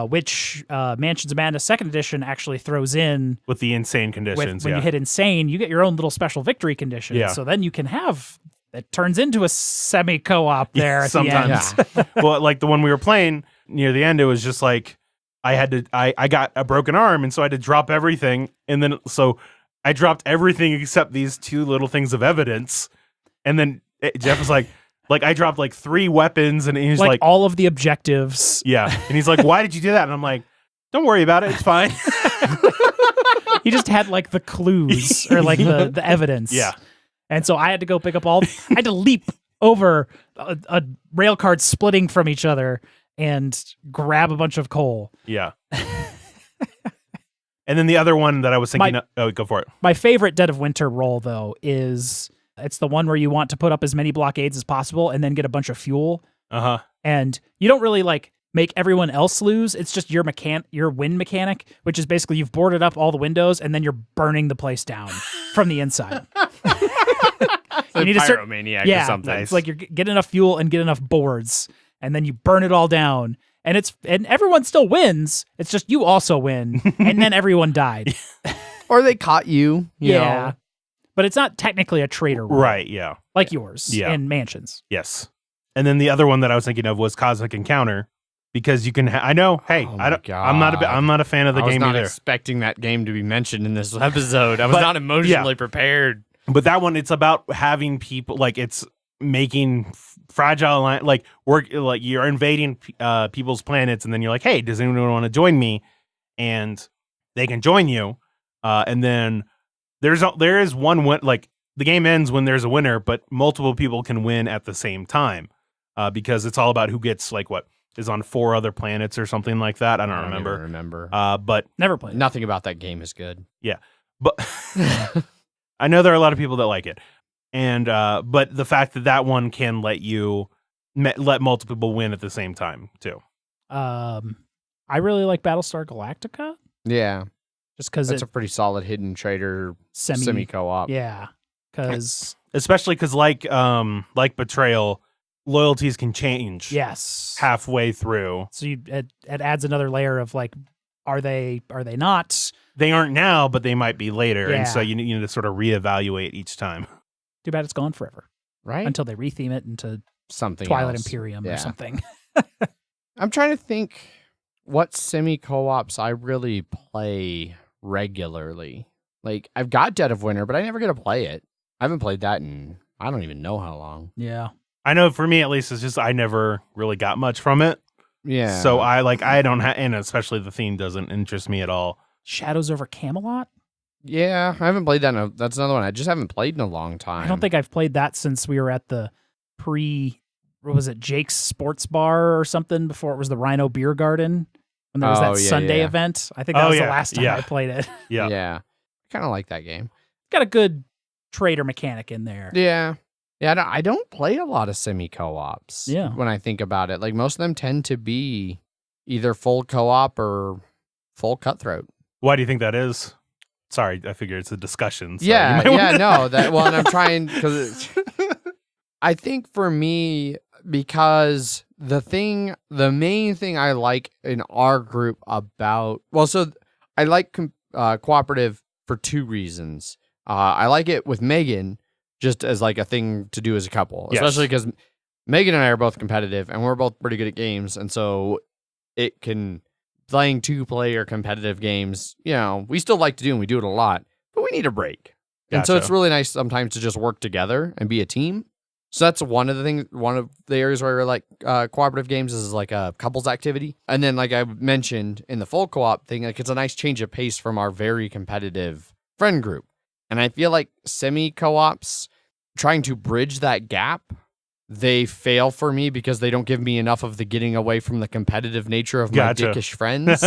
S3: Which Mansions of Madness 2nd Edition actually throws in.
S2: With the insane conditions.
S3: When you hit insane, you get your own little special victory condition.
S2: Yeah.
S3: So then you can have it turns into a semi co-op there at
S2: sometimes.
S3: the end.
S2: Well, like the one we were playing near the end, it was just like I got a broken arm, and so I had to drop everything, and then so I dropped everything except these 2 little things of evidence, and then Jeff was like I dropped like 3 weapons, and he's like
S3: all of the objectives.
S2: yeah, and he's like, why did you do that? And I'm like, don't worry about it, it's fine.
S3: He just had like the clues or like the evidence.
S2: Yeah.
S3: And so I had to go pick up I had to leap over a rail card splitting from each other and grab a bunch of coal.
S2: Yeah. And then the other one that I was thinking go for it.
S3: My favorite Dead of Winter role, though, is it's the one where you want to put up as many blockades as possible and then get a bunch of fuel.
S2: Uh-huh.
S3: And you don't really like make everyone else lose. It's just your win mechanic, which is basically you've boarded up all the windows and then you're burning the place down from the inside.
S1: You need a pyromaniac or something.
S3: It's like you get enough fuel and get enough boards, and then you burn it all down. And everyone still wins. It's just you also win, and then everyone died.
S1: Or they caught you. You know.
S3: But it's not technically a traitor role.
S2: Right, yeah.
S3: Like yours in Mansions.
S2: Yes. And then the other one that I was thinking of was Cosmic Encounter, because you can I know, hey, I'm not a fan of the game either.
S1: I was not expecting that game to be mentioned in this episode. I was not emotionally prepared.
S2: But that one, it's about having people, like, it's making fragile, like, work, like, you're invading people's planets, and then you're like, hey, does anyone want to join me? And they can join you. And then there is one win, like, the game ends when there's a winner, but multiple people can win at the same time, because it's all about who gets, like, what is on 4 other planets or something like that. I don't remember. But
S3: never played.
S1: Nothing about that game is good.
S2: Yeah. But I know there are a lot of people that like it, and but the fact that one can let you let multiple people win at the same time too.
S3: I really like Battlestar Galactica.
S1: Yeah,
S3: just because
S1: it's a pretty solid hidden trader semi co-op.
S3: Yeah, because
S2: especially because like Betrayal, loyalties can change.
S3: Yes,
S2: halfway through.
S3: So it adds another layer of like, are they not?
S2: They aren't now, but they might be later,
S3: Yeah.
S2: and so you need to sort of reevaluate each time.
S3: Too bad it's gone forever,
S1: right?
S3: Until they retheme it into
S1: something
S3: Twilight
S1: else.
S3: Imperium or something.
S1: I'm trying to think what semi co-ops I really play regularly. Like, I've got Dead of Winter, but I never get to play it. I haven't played that in I don't even know how long.
S3: Yeah,
S2: I know for me at least, it's just I never really got much from it.
S1: Yeah.
S2: So I don't have, and especially the theme doesn't interest me at all.
S3: Shadows over Camelot?
S1: Yeah, I haven't played that. That's another one I just haven't played in a long time.
S3: I don't think I've played that since we were at the what was it, Jake's Sports Bar or something before it was the Rhino Beer Garden when there was that Sunday event. I think that was the last time I played it.
S2: Yeah.
S1: Yeah. I kind of like that game.
S3: Got a good trader mechanic in there.
S1: Yeah. Yeah, I don't play a lot of semi co-ops.
S3: Yeah.
S1: When I think about it, like most of them tend to be either full co-op or full cutthroat.
S2: Why do you think that is? Sorry, I figure it's a discussion. So
S1: No. That well, and I'm trying because I think for me, because the main thing I like in our group about I like cooperative for 2 reasons. I like it with Megan just as like a thing to do as a couple, especially because Megan and I are both competitive and we're both pretty good at games, and so it can. Playing 2-player competitive games, we still like to do and we do it a lot, but we need a break. And so it's really nice sometimes to just work together and be a team. So that's one of the areas where I like cooperative games is like a couples activity. And then like I mentioned in the full co-op thing, like it's a nice change of pace from our very competitive friend group. And I feel like semi co-ops trying to bridge that gap, they fail for me because they don't give me enough of the getting away from the competitive nature of my dickish friends.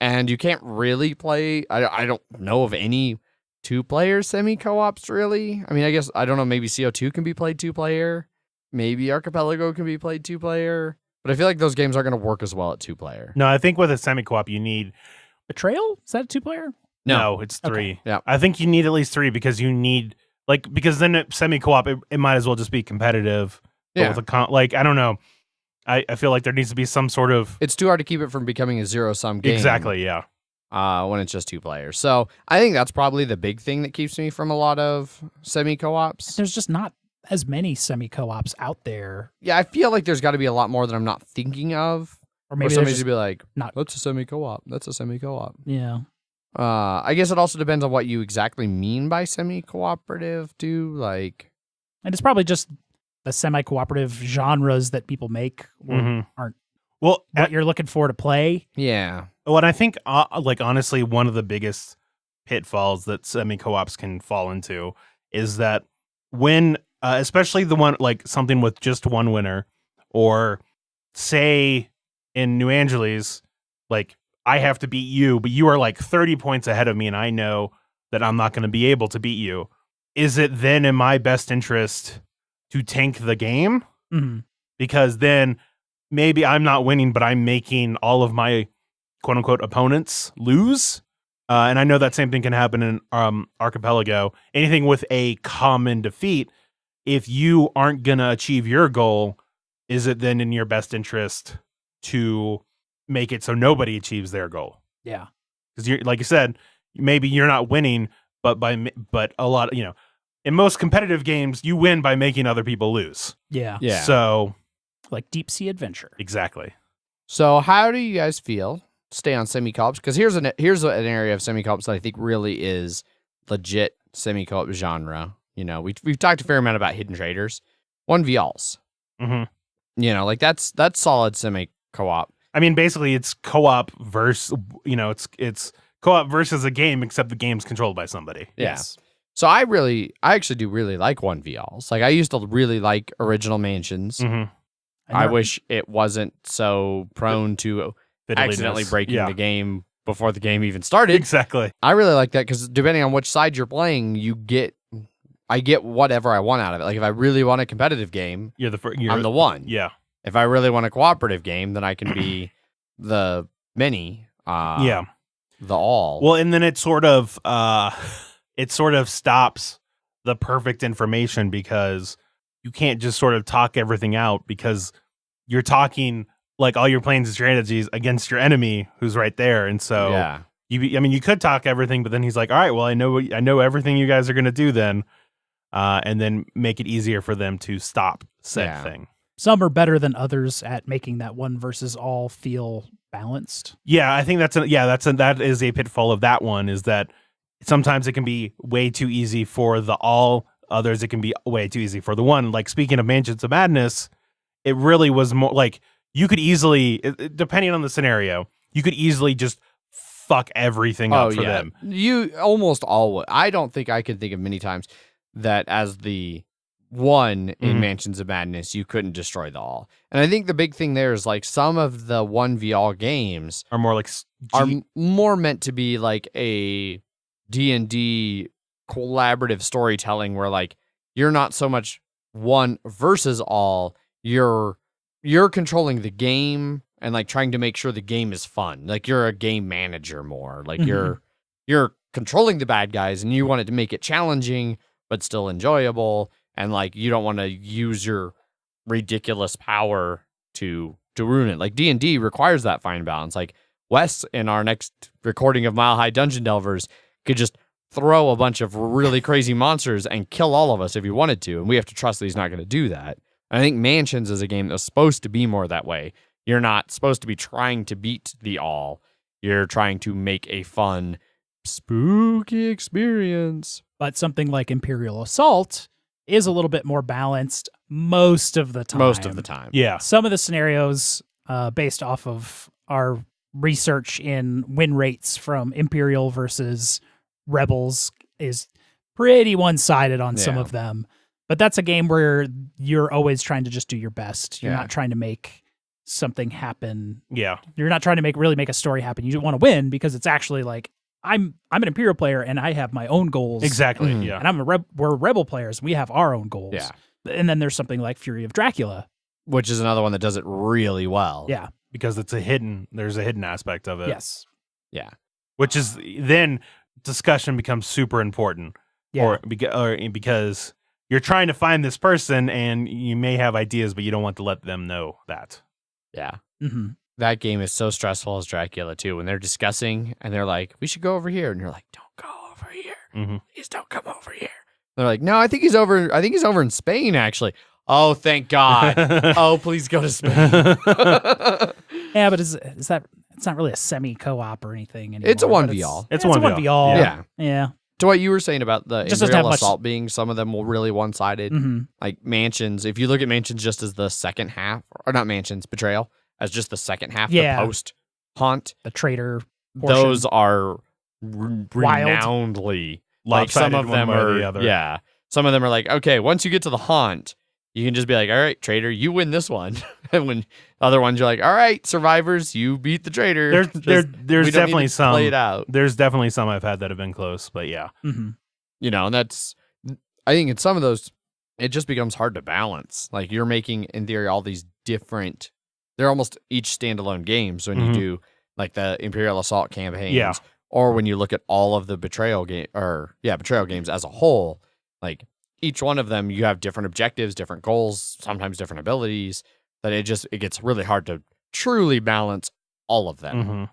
S1: And you can't really play. I don't know of any 2-player semi co-ops really. I mean, I guess, I don't know, maybe CO2 can be played 2-player. Maybe Archipelago can be played 2-player. But I feel like those games aren't going to work as well at 2-player.
S2: No, I think with a semi co-op, you need.
S3: Betrayal? Is that a 2-player?
S2: No, it's 3.
S3: Okay.
S1: Yeah.
S2: I think you need at least 3 because you need. Because then at semi co-op, it might as well just be competitive.
S1: Yeah.
S2: With I don't know. I feel like there needs to be some sort of.
S1: It's too hard to keep it from becoming a zero-sum game.
S2: Exactly, yeah.
S1: When it's just 2 players. So I think that's probably the big thing that keeps me from a lot of semi co-ops.
S3: There's just not as many semi-co-ops out there.
S1: Yeah, I feel like there's got to be a lot more that I'm not thinking of.
S3: Or
S1: Or
S3: maybe
S1: somebody's
S3: just
S1: to be like,
S3: not.
S1: that's a semi-co-op. That's a semi-co-op.
S3: Yeah.
S1: I guess it also depends on what you exactly mean by semi-cooperative, too. Like,
S3: And it's probably just the semi-cooperative genres that people make or aren't
S2: Well,
S3: what you're looking for to play.
S1: yeah.
S2: what I think, like honestly, one of the biggest pitfalls that semi co-ops can fall into is that when, especially the one like something with just one winner, or say in New Angeles, like I have to beat you, but you are like 30 points ahead of me, and I know that I'm not going to be able to beat you. Is it then in my best interest to tank the game?
S3: Mhm.
S2: Because then maybe I'm not winning, but I'm making all of my quote unquote opponents lose. And I know that same thing can happen in Archipelago. Anything with a common defeat, if you aren't going to achieve your goal, is it then in your best interest to make it so nobody achieves their goal?
S3: Yeah.
S2: Because you're, like you said, maybe you're not winning, but a lot, in most competitive games, you win by making other people lose.
S3: Yeah.
S1: Yeah.
S2: So
S3: Like Deep Sea Adventure.
S2: exactly.
S1: So how do you guys feel? Stay on semi-co-ops, because here's an area of semi-co-ops that I think really is legit semi-co-op genre. We've talked a fair amount about hidden traders, 1v-alls.
S2: Mm-hmm.
S1: Like that's solid semi-co-op.
S2: I mean, basically, it's co-op versus, it's co-op versus a game, except the game's controlled by somebody.
S1: Yeah.
S3: Yes.
S1: So I actually do really like 1v-alls. Like I used to really like Original Mansions.
S2: Mm-hmm.
S1: I wish it wasn't so prone to accidentally breaking the game before the game even started.
S2: Exactly.
S1: I really like that because depending on which side you're playing, I get whatever I want out of it. Like if I really want a competitive game, I'm the one.
S2: Yeah.
S1: If I really want a cooperative game, then I can be the many.
S2: Yeah.
S1: The all.
S2: Well, and then it sort of stops the perfect information, because you can't just sort of talk everything out, because you're talking like all your plans and strategies against your enemy who's right there. And so
S1: yeah.
S2: you could talk everything, but then he's like, all right, well, I know everything you guys are going to do then. And then make it easier for them to stop said thing.
S3: Some are better than others at making that one versus all feel balanced.
S2: Yeah, I think that is a pitfall of that one, is that sometimes it can be way too easy for the all, others it can be way too easy for the one. Like speaking of Mansions of Madness, it really was more like you could easily, depending on the scenario, you could easily just fuck everything up for them.
S1: You almost always. I don't think I can think of many times that as the one in Mansions of Madness, you couldn't destroy the all. And I think the big thing there is like some of the 1v-all games
S2: Are more like
S1: are more meant to be like a D&D collaborative storytelling where like you're not so much one versus all, you're controlling the game and like trying to make sure the game is fun. Like you're a game manager more. Like you're controlling the bad guys and you want it to make it challenging but still enjoyable, and like you don't want to use your ridiculous power to ruin it. Like D&D requires that fine balance. Like Wes in our next recording of Mile High Dungeon Delvers could just throw a bunch of really crazy monsters and kill all of us if he wanted to, and we have to trust that he's not going to do that. I think Mansions is a game that's supposed to be more that way. You're not supposed to be trying to beat the all. You're trying to make a fun, spooky experience.
S3: But something like Imperial Assault is a little bit more balanced most of the time.
S1: Most of the time.
S2: Yeah.
S3: Some of the scenarios, based off of our research in win rates from Imperial versus Rebels, is pretty one-sided on some of them. But that's a game where you're always trying to just do your best. You're not trying to make something happen.
S2: Yeah.
S3: You're not trying to really make a story happen. You want to win because it's actually like, I'm an Imperial player and I have my own goals.
S2: Exactly.
S1: Mhm.
S2: Yeah.
S3: And we're Rebel players. We have our own goals.
S1: Yeah.
S3: And then there's something like Fury of Dracula,
S1: Which is another one that does it really well.
S3: Yeah.
S2: Because there's a hidden aspect of it.
S3: Yes.
S1: Yeah.
S2: Which is then discussion becomes super important.
S3: Yeah.
S2: Or because you're trying to find this person and you may have ideas, but you don't want to let them know that.
S1: Yeah.
S3: Mm-hmm.
S1: That game is so stressful as Dracula too. When they're discussing and they're like, we should go over here. And you're like, don't go over here.
S2: Mm-hmm.
S1: Please don't come over here. They're like, no, I think he's over in Spain, actually. Oh, thank God. Oh, please go to Spain.
S3: Yeah, but is that? It's not really a semi co-op or anything anymore.
S1: It's a 1v.
S2: It's a 1v.
S3: Yeah. Yeah.
S1: To what you were saying about the
S3: Just doesn't
S1: Imperial
S3: have much-
S1: Assault being some of them will really one-sided.
S3: Mm-hmm.
S1: Like Mansions, if you look at Mansions just as the second half, or not Mansions, Betrayal, as just the second half,
S3: Yeah.
S1: the post-hunt,
S3: The traitor portion.
S1: those are renownedly like some
S2: Lopsided
S1: of
S2: one
S1: them
S2: way or
S1: are
S2: the other.
S1: yeah, some of them are like, okay, once you get to the haunt, you can just be like, all right, traitor, you win this one. And when other ones you're like, all right, survivors, you beat the traitor.
S2: There's
S1: We don't need
S2: definitely
S1: to
S2: some.
S1: play it out.
S2: There's definitely some I've had that have been close, but yeah.
S3: Mm-hmm.
S1: You know, and that's, I think in some of those, it just becomes hard to balance. Like you're making, in theory, all these different, they're almost each standalone games when you
S2: Mhm.
S1: do like the Imperial Assault campaigns,
S2: Yeah.
S1: or when you look at all of the betrayal games as a whole. Like each one of them, you have different objectives, different goals, sometimes different abilities. That it gets really hard to truly balance all of them.
S2: hmm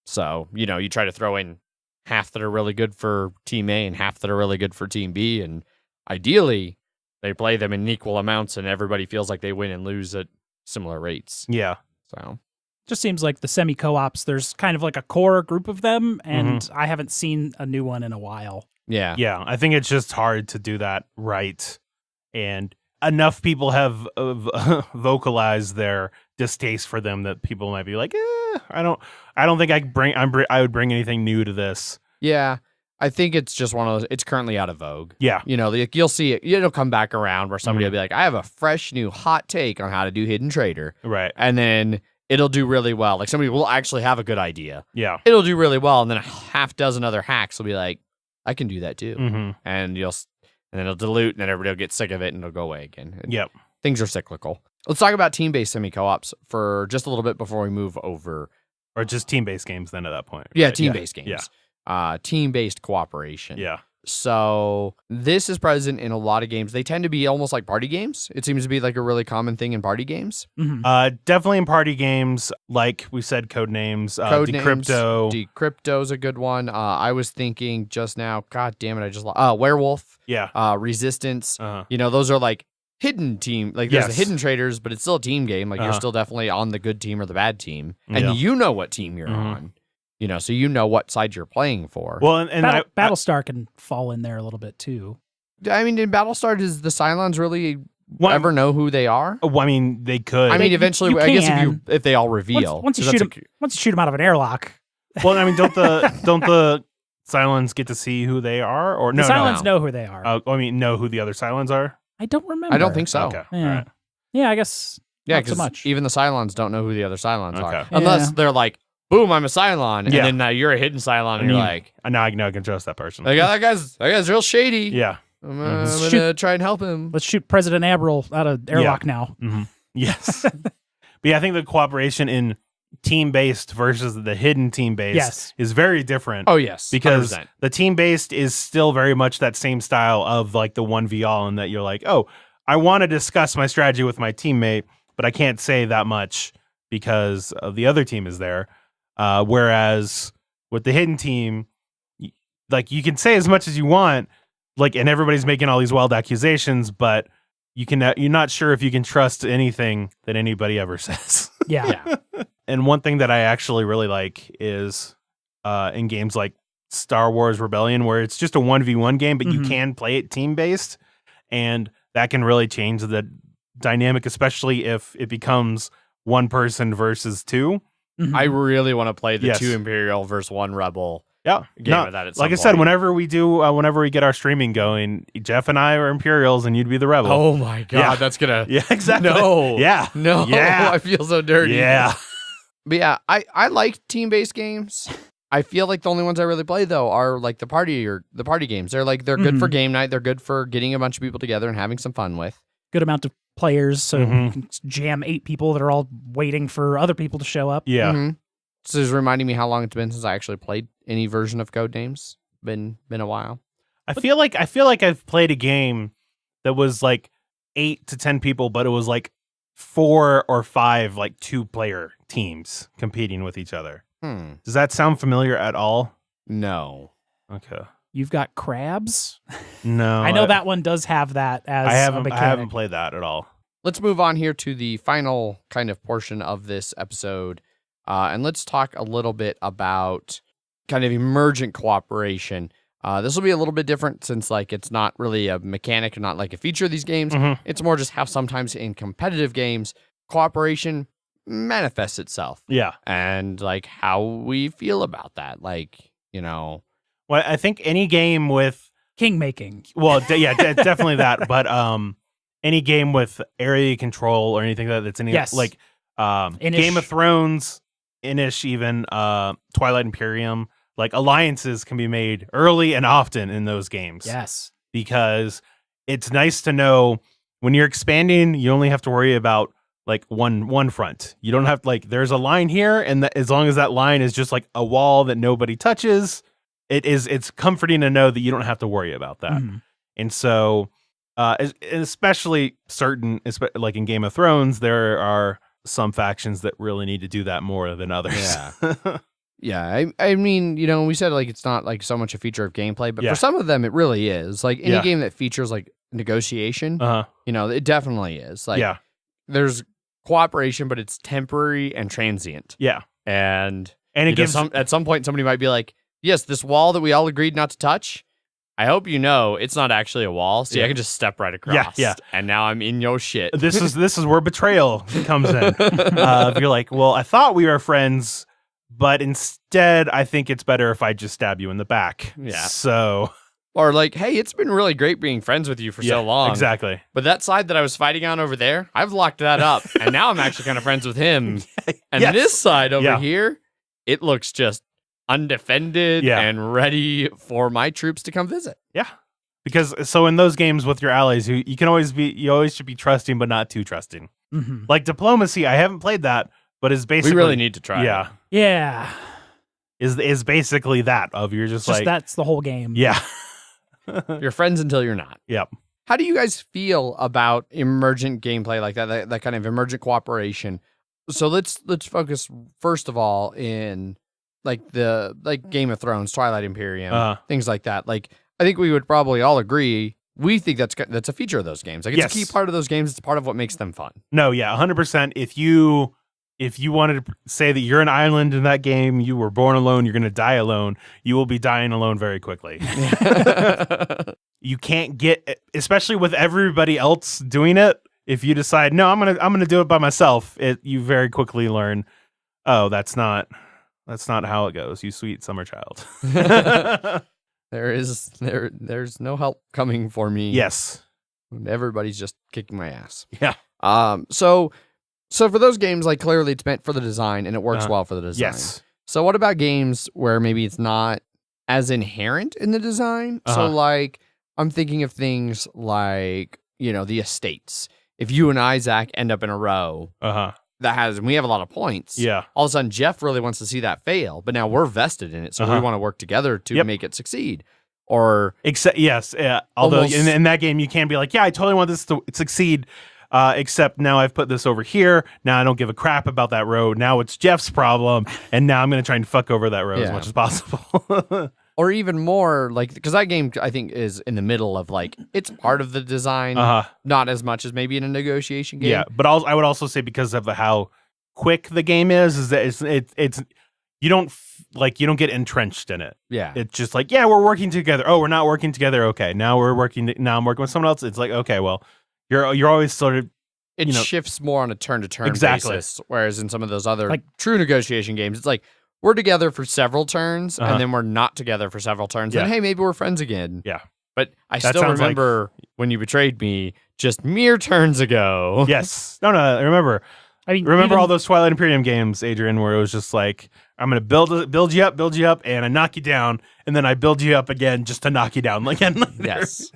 S1: So you know, you try to throw in half that are really good for Team A and half that are really good for Team B, and ideally they play them in equal amounts, and everybody feels like they win and lose at similar rates.
S2: Yeah.
S1: So
S3: Just seems like the semi co-ops, there's kind of like a core group of them, and I haven't seen a new one in a while.
S1: yeah,
S2: Yeah. I think it's just hard to do that right. And enough people have vocalized their distaste for them that people might be like, I don't think I would bring anything new to this.
S1: yeah. I think it's just one of those. It's currently out of vogue.
S2: Yeah.
S1: You know, you'll see it. It'll come back around where somebody will be like, "I have a fresh new hot take on how to do Hidden Trader,"
S2: Right.
S1: and then it'll do really well. Like somebody will actually have a good idea.
S2: Yeah.
S1: It'll do really well, and then a half dozen other hacks will be like, "I can do that too,"
S2: hmm
S1: and then it'll dilute, and then everybody will get sick of it, and it'll go away again. And
S2: Yep.
S1: things are cyclical. Let's talk about team-based semi-co-ops for just a little bit before we move over.
S2: Or just team-based games then at that point.
S1: Yeah,
S2: right?
S1: team-based games.
S2: Yeah.
S1: Team-based cooperation.
S2: Yeah.
S1: So this is present in a lot of games. They tend to be almost like party games. It seems to be like a really common thing in party games.
S3: Mm-hmm.
S2: Definitely in party games, like we said, Codenames, Decrypto.
S1: Decrypto's a good one. I was thinking just now, God damn it, I just lost. Werewolf,
S2: Yeah.
S1: Resistance.
S2: Uh-huh.
S1: You know, those are like hidden team. Like there's the
S2: Yes.
S1: hidden traders, but it's still a team game. Like you're
S2: Uh-huh.
S1: still definitely on the good team or the bad team, and
S2: Yeah.
S1: you know what team you're
S2: Mhm.
S1: on. You know, so you know what side you're playing for.
S2: Well, and
S3: Battlestar can fall in there a little bit too.
S1: I mean, in Battlestar, does the Cylons really
S2: Well,
S1: ever know who they are?
S2: well, I mean, they could.
S1: I mean,
S3: you-
S1: eventually,
S3: you
S1: I guess
S3: can.
S1: if they all reveal.
S3: Once you
S1: 'cause
S3: shoot
S1: that's
S3: them, once you shoot them out of an airlock,
S2: well, I mean, don't the Cylons get to see who they are, or
S3: the
S2: no?
S3: Cylons
S1: no.
S3: know who they are.
S2: I mean, know who the other Cylons are.
S3: I don't remember.
S1: I don't think so.
S2: Okay.
S3: Yeah.
S2: All right.
S3: Yeah, I guess.
S1: Yeah,
S3: not so
S1: because
S3: much.
S1: even the Cylons don't know who the other Cylons are.
S2: Okay.
S1: Unless
S3: Yeah.
S1: they're like, boom, I'm a Cylon.
S2: Yeah.
S1: And then you're a hidden Cylon, and
S2: I
S1: you're
S2: mean,
S1: like,
S2: Now I can trust that person.
S1: that guy's real shady.
S2: Yeah.
S1: I'm
S2: Mhm.
S1: going to try and help him.
S3: Let's shoot President Abril out of airlock now.
S2: hmm Yes. But yeah, I think the cooperation in team-based versus the hidden team-based
S3: Yes.
S2: is very different.
S1: Oh, yes.
S2: Because
S1: 100%.
S2: the team-based is still very much that same style of like the 1v all, and that you're like, oh, I want to discuss my strategy with my teammate, but I can't say that much because the other team is there. Whereas with the hidden team, like you can say as much as you want, like, and everybody's making all these wild accusations, but you're not sure if you can trust anything that anybody ever says.
S3: Yeah.
S1: Yeah.
S2: And one thing that I actually really like is in games like Star Wars Rebellion, where it's just a 1v1 game, but you
S3: Mhm.
S2: can play it team-based, and that can really change the dynamic, especially if it becomes one person versus two.
S3: Mhm.
S1: I really want to play the
S2: Yes.
S1: 2 Imperial versus 1 Rebel
S2: Yeah.
S1: game
S2: No,
S1: of that at some
S2: like I said,
S1: point.
S2: whenever we get our streaming going, Jeff and I are Imperials and you'd be the Rebel.
S1: Oh, my God.
S2: Yeah.
S1: That's going to.
S2: Yeah, exactly.
S1: No.
S2: Yeah.
S1: No.
S2: Yeah.
S1: I feel so dirty.
S2: Yeah.
S1: But yeah, I like team-based games. I feel like the only ones I really play though are like the party games. They're good for game night. They're good for getting a bunch of people together and having some fun with.
S3: Good amount of players, so
S2: Mhm.
S3: you can jam 8 people that are all waiting for other people to show up.
S2: Yeah.
S1: Mhm. This is reminding me how long it's been since I actually played any version of Codenames. Been a while.
S2: I feel like I've played a game that was like 8 to 10 people, but it was like 4 or 5 like 2-player teams competing with each other. Does that sound familiar at all?
S1: No.
S2: Okay.
S3: You've got crabs.
S2: No,
S3: I know that one does have that as
S2: I
S3: a
S2: haven't
S3: mechanic.
S2: played that at all.
S1: Let's move on here to the final kind of portion of this episode. And let's talk a little bit about kind of emergent cooperation. This will be a little bit different since like it's not really a mechanic and not like a feature of these games.
S2: Mhm.
S1: It's more just how sometimes in competitive games, cooperation manifests itself.
S2: Yeah.
S1: And like how we feel about that. Like,
S2: Well, I think any game with
S3: King making.
S2: well, definitely that. But any game with area control or anything that's any
S3: Yes.
S2: like
S3: Inish.
S2: Game of Thrones, Inish, even Twilight Imperium, like alliances can be made early and often in those games.
S3: Yes.
S2: Because it's nice to know when you're expanding, you only have to worry about like one front. You don't have like there's a line here, and as long as that line is just like a wall that nobody touches, it's comforting to know that you don't have to worry about that.
S3: Mhm.
S2: And so, especially like in Game of Thrones, there are some factions that really need to do that more than others.
S1: Yeah. Yeah, I mean, we said like it's not like so much a feature of gameplay, but
S2: Yeah.
S1: for some of them it really is. Like any
S2: Yeah.
S1: game that features like negotiation, it definitely is. Like
S2: Yeah.
S1: there's cooperation, but it's temporary and transient.
S2: Yeah.
S1: And
S2: And it gives
S1: at some point somebody might be like, "Yes, this wall that we all agreed not to touch. I hope you know it's not actually a wall, so
S2: Yeah.
S1: I can just step right across.
S2: Yeah.
S1: And now I'm in your shit."
S2: this is where betrayal comes in. If you're like, well, I thought we were friends, but instead I think it's better if I just stab you in the back.
S1: Yeah.
S2: So
S1: Or like, "Hey, it's been really great being friends with you for so long.
S2: Exactly.
S1: But that side that I was fighting on over there, I've locked that up. And now I'm actually kind of friends with him. And
S2: Yes.
S1: this side over
S2: Yeah.
S1: here, it looks just undefended
S2: Yeah.
S1: and ready for my troops to come visit."
S2: Yeah. Because so in those games with your allies, you always should be trusting, but not too trusting.
S3: Mhm.
S2: Like diplomacy, I haven't played that, but is basically
S1: We really need to try.
S2: Yeah.
S3: Yeah.
S2: Is basically that of you're just like
S3: that's the whole game.
S2: yeah.
S1: You're friends until you're not.
S2: Yep.
S1: How do you guys feel about emergent gameplay like that kind of emergent cooperation? So let's focus first of all in like Game of Thrones, Twilight Imperium, things like that. Like I think we would probably all agree we think that's a feature of those games. Like it's
S2: Yes.
S1: a key part of those games. It's part of what makes them fun.
S2: No, yeah, 100%. If you wanted to say that you're an island in that game, you were born alone, you're going to die alone, you will be dying alone very quickly. You can't get, especially with everybody else doing it. If you decide, no, I'm gonna do it by myself, you very quickly learn, oh, that's not how it goes. You sweet summer child.
S1: There's no help coming for me.
S2: Yes.
S1: Everybody's just kicking my ass.
S2: Yeah.
S1: So for those games, like clearly it's meant for the design and it works well for the design.
S2: Yes.
S1: So what about games where maybe it's not as inherent in the design? So like I'm thinking of things like, the estates. If you and I, Zach, end up in a row and we have a lot of points.
S2: Yeah.
S1: All of a sudden Jeff really wants to see that fail, but now we're vested in it. So we want to work together to make it succeed. Or
S2: except yes, yeah. Although in that game you can be like, yeah, I totally want this to succeed. Except now I've put this over here. Now I don't give a crap about that road. Now it's Jeff's problem, and now I'm going to try and fuck over that road as much as possible.
S1: Or even more, like, because that game, I think, is in the middle of, like, it's part of the design, not as much as maybe in a negotiation game.
S2: Yeah, but I would also say because of how quick the game is that it's you don't get entrenched in it.
S1: Yeah.
S2: It's just like, yeah, we're working together. Oh, we're not working together. Okay, now I'm working with someone else. It's like, okay, well, you're always sort of
S1: it shifts more on a turn-to-turn
S2: Exactly.
S1: basis, whereas in some of those other
S3: Like-
S1: true negotiation games, it's like, we're together for several turns, and then we're not together for several turns.
S2: Yeah.
S1: And hey, maybe we're friends again.
S2: Yeah.
S1: But I
S2: That
S1: still
S2: sounds
S1: remember when you betrayed me just mere turns ago.
S2: yes. No, remember.
S3: I mean,
S2: Remember
S3: even-
S2: all those Twilight Imperium games, Adrian, where it was just like, I'm going to build you up, and I knock you down, and then I build you up again just to knock you down again later.
S1: Yes.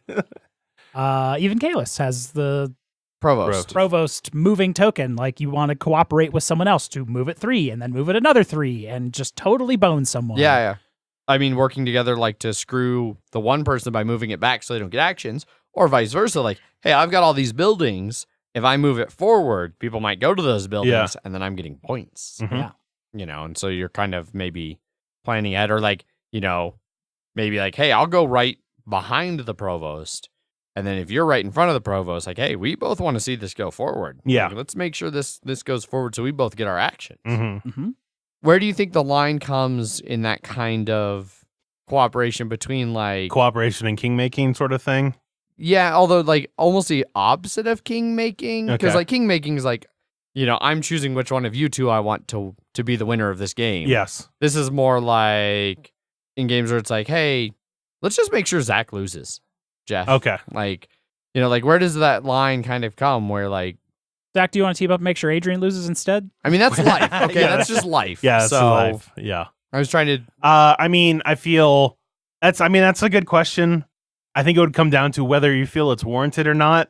S3: Even Kalis has the
S1: Provost.
S3: Provost moving token. Like you want to cooperate with someone else to move it 3 and then move it another 3 and just totally bone someone.
S1: Yeah. I mean, working together, like, to screw the one person by moving it back so they don't get actions, or vice versa. Like, hey, I've got all these buildings. If I move it forward, people might go to those buildings, and then I'm getting points.
S2: Mhm.
S3: Yeah.
S1: And so you're kind of maybe planning ahead, or like, maybe like, hey, I'll go right behind the provost. And then if you're right in front of the provost, like, hey, we both want to see this go forward.
S2: Yeah.
S1: Like, let's make sure this goes forward so we both get our action.
S2: Mm-hmm.
S1: Where do you think the line comes in that kind of cooperation between like
S2: Cooperation and king-making sort of thing?
S1: Yeah, although like almost the opposite of king making. Because
S2: Okay.
S1: like king making is like, I'm choosing which one of you two I want to be the winner of this game.
S2: Yes.
S1: This is more like in games where it's like, hey, let's just make sure Zach loses, Jeff.
S2: Okay.
S1: Like, like where does that line kind of come where like,
S3: Zach, do you want to team up and make sure Adrian loses instead?
S1: I mean, that's life. Okay,
S2: Yeah.
S1: that's just life.
S2: Yeah, that's
S1: so
S2: life. Yeah.
S1: I was trying to,
S2: I mean, I feel that's a good question. I think it would come down to whether you feel it's warranted or not.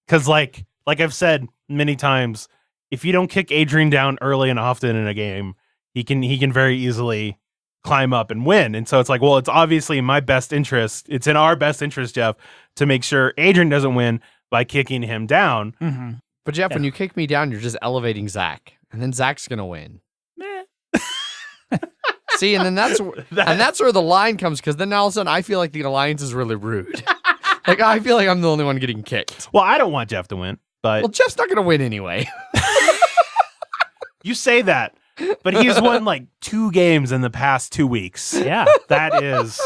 S2: Because like I've said many times, if you don't kick Adrian down early and often in a game, he can very easily climb up and win. And so it's like, well, it's obviously in my best interest. It's in our best interest, Jeff, to make sure Adrian doesn't win by kicking him down.
S3: Mm-hmm.
S1: but Jeff, when you kick me down, you're just elevating Zach. And then Zach's going to win. See, and then that's where the line comes, because then all of a sudden I feel like the alliance is really rude. Like I feel like I'm the only one getting kicked.
S2: Well, I don't want Jeff to win, but
S1: Well, Jeff's not going to win anyway.
S2: you say that. But he's won like 2 games in the past 2 weeks.
S3: Yeah.
S2: That is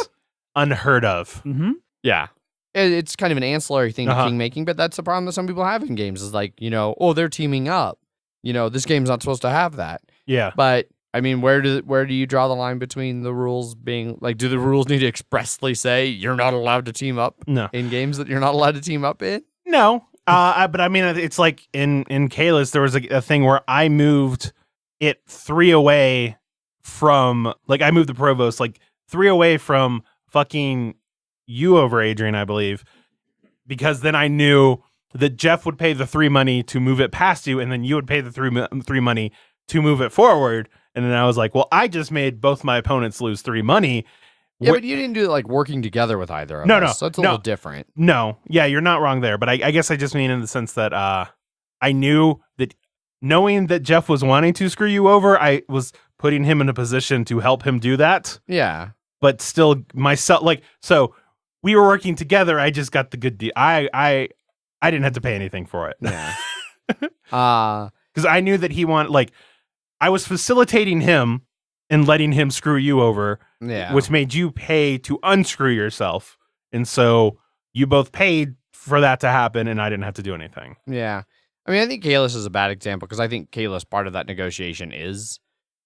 S2: unheard of.
S3: Mm-hmm.
S1: Yeah. It's kind of an ancillary thing to king making, but that's the problem that some people have in games is like, they're teaming up. This game's not supposed to have that.
S2: Yeah.
S1: But I mean, where do you draw the line between the rules being like, do the rules need to expressly say you're not allowed to team up
S2: No.
S1: in games that you're not allowed to team up in?
S2: No. But I mean, it's like in Kalis, there was a thing where I moved it 3 away from, like, I moved the provost like 3 away from fucking you over Adrian, I believe, because then I knew that Jeff would pay the 3 money to move it past you, and then you would pay the 3 money to move it forward. And then I was like, well, I just made both my opponents lose 3 money.
S1: Yeah, but you didn't do it like working together with either of
S2: No,
S1: us.
S2: no,
S1: So it's a
S2: no.
S1: little different.
S2: No, yeah, you're not wrong there. But I guess I just mean in the sense that I knew that knowing that Jeff was wanting to screw you over, I was putting him in a position to help him do that.
S1: Yeah.
S2: But still, myself, like, so we were working together. I just got the good deal. I didn't have to pay anything for it.
S1: Yeah.
S2: Because I knew that he wanted, like, I was facilitating him and letting him screw you over,
S1: Yeah.
S2: which made you pay to unscrew yourself. And so you both paid for that to happen, and I didn't have to do anything.
S1: Yeah. I mean, I think Kalis is a bad example because I think Kalis, part of that negotiation is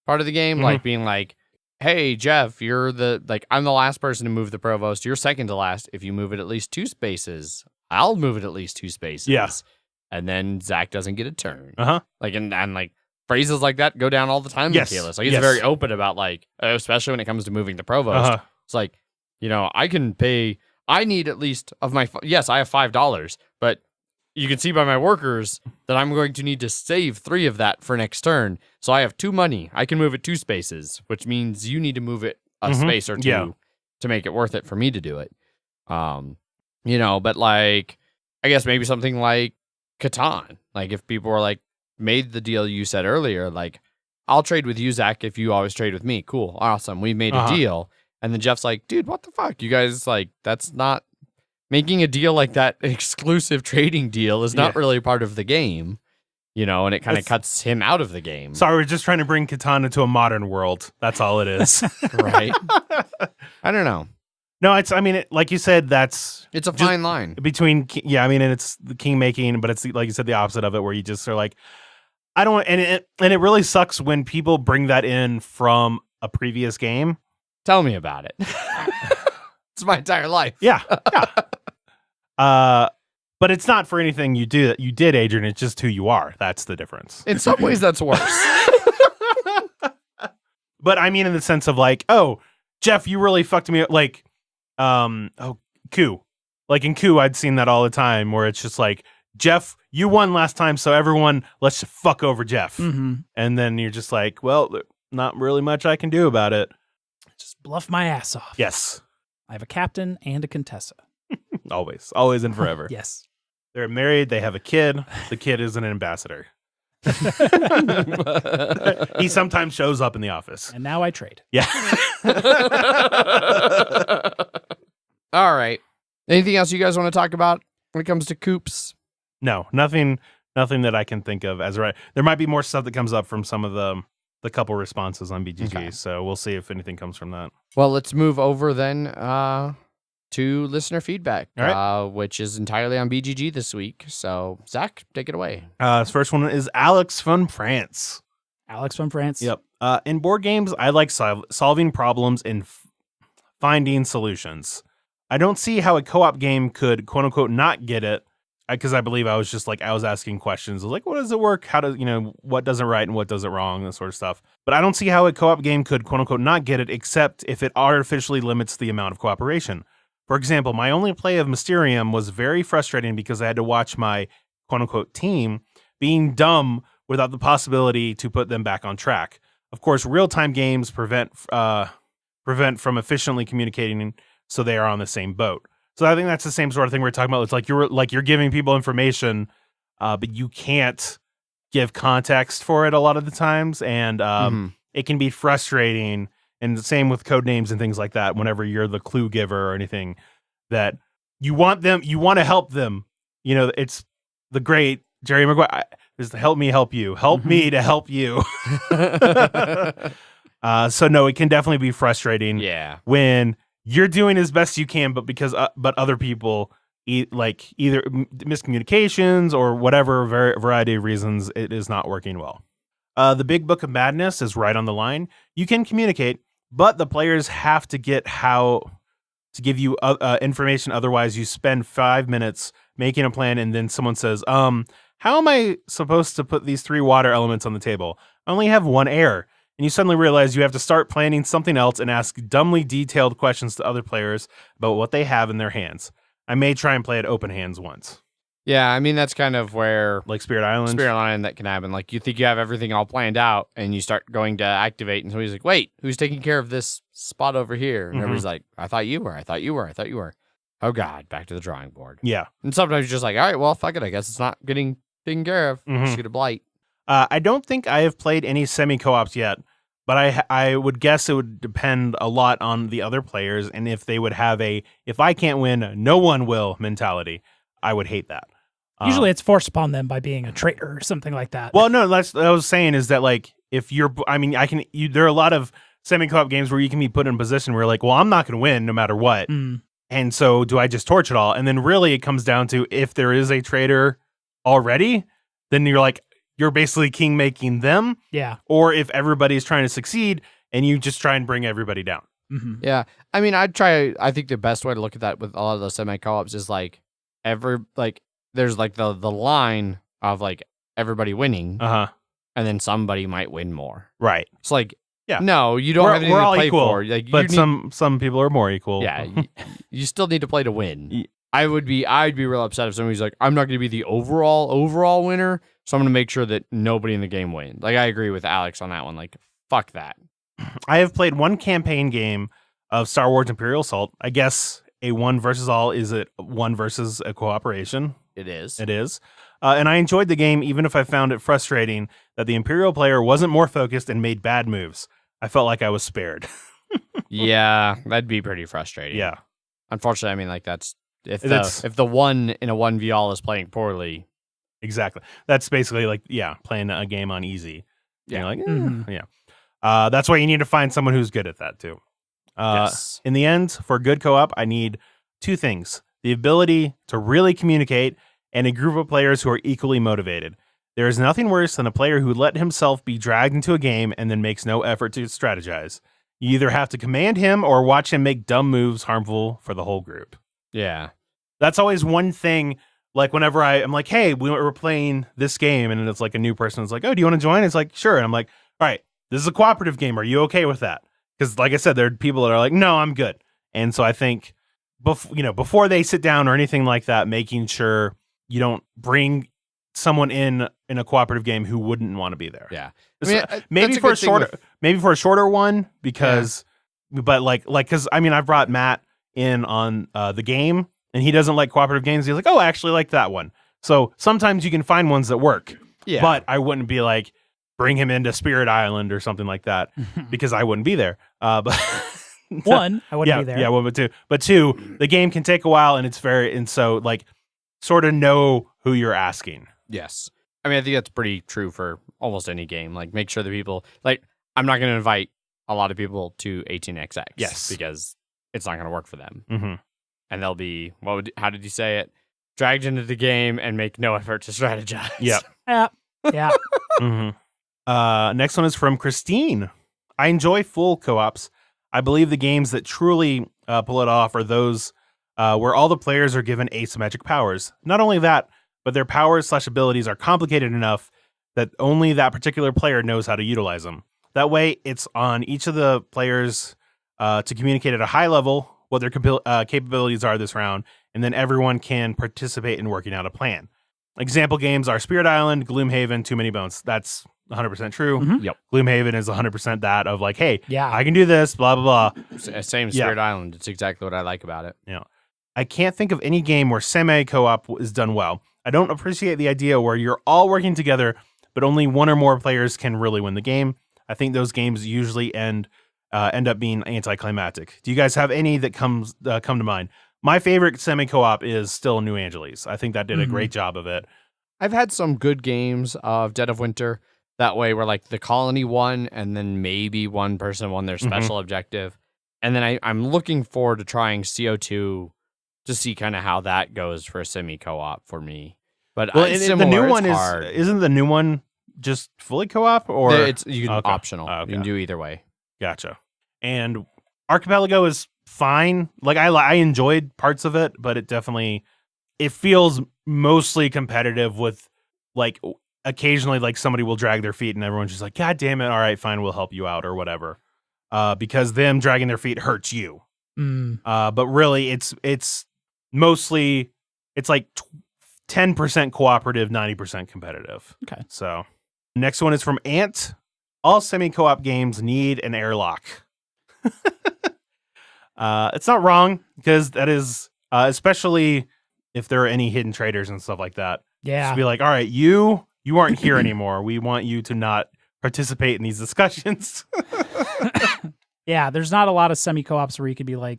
S1: part of the game, like being like, hey, Jeff, I'm the last person to move the provost. You're second to last. If you move it at least 2 spaces, I'll move it at least 2 spaces.
S2: Yeah.
S1: And then Zach doesn't get a turn.
S2: Uh-huh.
S1: Like, and like phrases like that go down all the time
S2: Yes.
S1: with Kalis. Like, he's
S2: Yes.
S1: very open about, like, especially when it comes to moving the provost.
S2: Uh-huh.
S1: It's like, I can pay, I need at least of my, yes, I have $5, but you can see by my workers that I'm going to need to save 3 of that for next turn. So I have 2 money. I can move it 2 spaces, which means you need to move it a space or 2 to make it worth it for me to do it. But like, I guess maybe something like Catan. Like if people were like, made the deal you said earlier, like, I'll trade with you, Zach, if you always trade with me. Cool. Awesome. We made a deal. And then Jeff's like, dude, what the fuck? You guys, like, that's not making a deal like that. Exclusive trading deal is not really part of the game, and it kind of cuts him out of the game.
S2: Sorry, we're just trying to bring Catan into a modern world. That's all it is.
S1: Right. I don't know.
S2: No, like you said, it's
S1: a fine line
S2: between, and it's the king making, but it's like you said, the opposite of it, where you just are like, I don't, and it really sucks when people bring that in from a previous game.
S1: Tell me about it. It's my entire life.
S2: Yeah. But it's not for anything you did, Adrian. It's just who you are. That's the difference.
S1: In some ways, that's worse.
S2: But I mean, in the sense of like, oh, Jeff, you really fucked me up. Like, Coup. Like in Coup, I'd seen that all the time where it's just like, Jeff, you won last time, so everyone, let's just fuck over Jeff.
S3: Mm-hmm.
S2: And then you're just like, well, not really much I can do about it.
S3: Just bluff my ass off.
S2: Yes.
S3: I have a captain and a Contessa.
S2: Always and forever.
S3: Yes.
S2: They're married. They have a kid. The kid is an ambassador. He sometimes shows up in the office.
S3: And now I trade.
S2: Yeah.
S1: All right. Anything else you guys want to talk about when it comes to coops?
S2: No, nothing that I can think of as right. There might be more stuff that comes up from some of the couple responses on BGG,
S1: Okay.
S2: so we'll see if anything comes from that.
S1: Well, let's move over then to listener feedback,
S2: All right.
S1: which is entirely on BGG this week. So, Zach, take it away.
S2: This first one is Alex from France.
S3: Alex from France.
S2: Yep. In board games, I like solving problems and finding solutions. I don't see how a co-op game could, quote unquote, not get it. Because I believe I was asking questions. I was like, what does it work? How does, what does it right and what does it wrong? That sort of stuff. But I don't see how a co-op game could, quote unquote, not get it, except if it artificially limits the amount of cooperation. For example, my only play of Mysterium was very frustrating because I had to watch my, quote unquote, team being dumb without the possibility to put them back on track. Of course, real-time games prevent from efficiently communicating, so they are on the same boat. So I think that's the same sort of thing we're talking about. It's like you're giving people information, but you can't give context for it a lot of the times, and it can be frustrating. And the same with code names and things like that. Whenever you're the clue giver or anything, that you want to help them. It's the great Jerry Maguire is to help me help you, help me to help you. So no, it can definitely be frustrating.
S1: Yeah.
S2: When you're doing as best you can, but but other people either miscommunications or whatever variety of reasons, it is not working well. The Big Book of Madness is right on the line. You can communicate, but the players have to get how to give you information. Otherwise, you spend 5 minutes making a plan, and then someone says, "How am I supposed to put these 3 water elements on the table? I only have 1 air." And you suddenly realize you have to start planning something else and ask dumbly detailed questions to other players about what they have in their hands. I may try and play at open hands once.
S1: Yeah, I mean, that's kind of where
S2: Like Spirit Island?
S1: Spirit Island that can happen. Like, you think you have everything all planned out, and you start going to activate, and somebody's like, wait, who's taking care of this spot over here? And everybody's like, I thought you were. Oh, God, back to the drawing board.
S2: Yeah.
S1: And sometimes you're just like, all right, well, fuck it. I guess it's not getting taken care of. Just get a blight.
S2: I don't think I have played any semi-co-ops yet, but I would guess it would depend a lot on the other players, and if they would have if I can't win, no one will mentality. I would hate that.
S3: Usually it's forced upon them by being a traitor or something like that.
S2: Well, no, that's what I was saying is that, like, if you're, there are a lot of semi-co-op games where you can be put in a position where, like, well, I'm not going to win no matter what. And so do I just torch it all? And then really it comes down to if there is a traitor already, then you're basically king making them.
S3: Yeah.
S2: Or if everybody's trying to succeed and you just try and bring everybody down.
S1: Yeah. I mean, I think the best way to look at that with a lot of those semi-co-ops is there's like the line of like everybody winning,
S2: and
S1: then somebody might win more.
S2: Right.
S1: It's like,
S2: yeah,
S1: no, you don't have anything to play
S2: equal,
S1: for. Like,
S2: but some people are more equal.
S1: Yeah, you still need to play to win. I'd be real upset if somebody's like, I'm not going to be the overall winner, so I'm going to make sure that nobody in the game wins. Like, I agree with Alex on that one. Like, fuck that.
S2: I have played one campaign game of Star Wars Imperial Assault. I guess a 1 versus all is it 1 versus a cooperation.
S1: It is.
S2: And I enjoyed the game, even if I found it frustrating that the Imperial player wasn't more focused and made bad moves. I felt like I was spared.
S1: Yeah, that'd be pretty frustrating.
S2: Yeah.
S1: Unfortunately, I mean, like, that's if the one in a 1v all is playing poorly.
S2: Exactly. That's basically like, playing a game on easy.
S1: Yeah.
S2: You're like, yeah. That's why you need to find someone who's good at that too.
S1: Yes.
S2: In the end, for good co-op, I need 2 things: the ability to really communicate and a group of players who are equally motivated. There is nothing worse than a player who let himself be dragged into a game and then makes no effort to strategize. You either have to command him or watch him make dumb moves harmful for the whole group.
S1: Yeah.
S2: That's always one thing. Like, whenever I'm like, hey, we're playing this game, and it's like a new person is like, oh, do you want to join? It's like, sure. And I'm like, all right, this is a cooperative game. Are you okay with that? Because, like I said, there are people that are like, no, I'm good. And so I think, before they sit down or anything like that, making sure you don't bring someone in a cooperative game who wouldn't want to be there.
S1: Yeah.
S2: Maybe for a shorter one, because, because I've brought Matt in on the game, and he doesn't like cooperative games. He's like, oh, I actually like that one. So sometimes you can find ones that work.
S1: Yeah.
S2: But I wouldn't be like, bring him into Spirit Island or something like that, because I wouldn't be there. But
S3: One, I wouldn't be there.
S2: Yeah, one, but two, the game can take a while, and so like sort of know who you're asking.
S1: Yes. I mean, I think that's pretty true for almost any game. Like, make sure the people, like, I'm not going to invite a lot of people to 18xx.
S2: Yes.
S1: Because it's not going to work for them.
S2: Mm-hmm.
S1: And they'll be, how did you say it? Dragged into the game and make no effort to strategize.
S2: Yep.
S3: Yeah.
S2: Mm-hmm. Next one is from Christine. I enjoy full co-ops. I believe the games that truly pull it off are those where all the players are given asymmetric powers. Not only that, but their powers/abilities are complicated enough that only that particular player knows how to utilize them. That way, it's on each of the players to communicate at a high level what their capabilities are this round, and then everyone can participate in working out a plan. Example games are Spirit Island, Gloomhaven, Too Many Bones. That's 100% true.
S3: Mm-hmm.
S1: Yep.
S2: Gloomhaven is 100% that of like, hey,
S3: Yeah.
S2: I can do this, blah, blah, blah.
S1: Same Spirit Island. It's exactly what I like about it.
S2: Yeah. I can't think of any game where semi-co-op is done well. I don't appreciate the idea where you're all working together, but only one or more players can really win the game. I think those games usually end up being anticlimactic. Do you guys have any that come to mind? My favorite semi-co-op is still New Angeles. I think that did a great job of it.
S1: I've had some good games of Dead of Winter. That way, where like the colony won, and then maybe one person won their special objective. And then I'm looking forward to trying CO2 to see kind of how that goes for a semi-co-op for me. But
S2: Well,
S1: it's
S2: the
S1: similar,
S2: new
S1: it's
S2: one
S1: hard.
S2: isn't the new one just fully co-op or
S1: It's you can
S2: Okay.
S1: optional.
S2: Okay.
S1: You can do either way.
S2: Gotcha. And Archipelago is fine. Like I enjoyed parts of it, but it feels mostly competitive with like occasionally like somebody will drag their feet and everyone's just like, God damn it. All right, fine. We'll help you out or whatever. Because them dragging their feet hurts you. But really it's mostly, it's like 10% cooperative, 90% competitive.
S3: Okay.
S2: So next one is from Ant. All semi-co-op games need an airlock. It's not wrong because that is, especially if there are any hidden traders and stuff like that.
S3: Yeah.
S2: Just be like, all right, you aren't here anymore. We want you to not participate in these discussions.
S3: Yeah, there's not a lot of semi-co-ops where you could be like,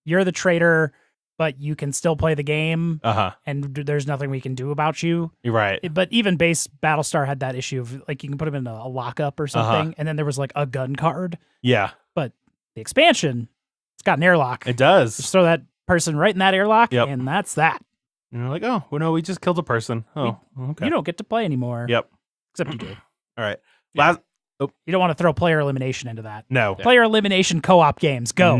S3: you're the traitor, but you can still play the game, and there's nothing we can do about you.
S2: You're right.
S3: But even base Battlestar had that issue of like you can put them in a lockup or something, and then there was like a gun card.
S2: Yeah.
S3: But the expansion, it's got an airlock.
S2: It does.
S3: Just throw that person right in that airlock,
S2: Yep.
S3: and that's that.
S2: And you're like, oh, well, no, we just killed a person. Oh, okay.
S3: You don't get to play anymore.
S2: Yep.
S3: Except you do.
S2: All right.
S3: Yeah. You don't want to throw player elimination into that.
S2: No.
S3: Player elimination co-op games. Go.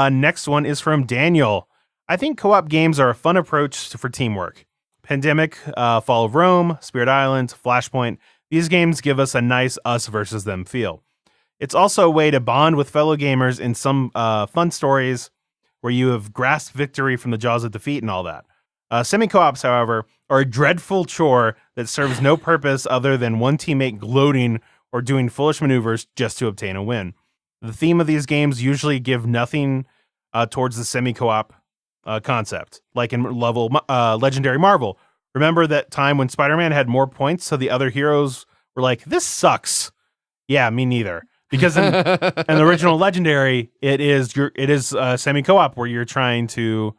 S2: Next one is from Daniel. I think co-op games are a fun approach for teamwork. Pandemic, Fall of Rome, Spirit Island, Flashpoint. These games give us a nice us versus them feel. It's also a way to bond with fellow gamers in some fun stories where you have grasped victory from the jaws of defeat and all that. Semi-co-ops, however, are a dreadful chore that serves no purpose other than one teammate gloating or doing foolish maneuvers just to obtain a win. The theme of these games usually give nothing towards the semi-co-op concept, like in Legendary Marvel. Remember that time when Spider-Man had more points, so the other heroes were like, this sucks. Yeah, me neither. Because in the original Legendary, it is semi-co-op where you're trying to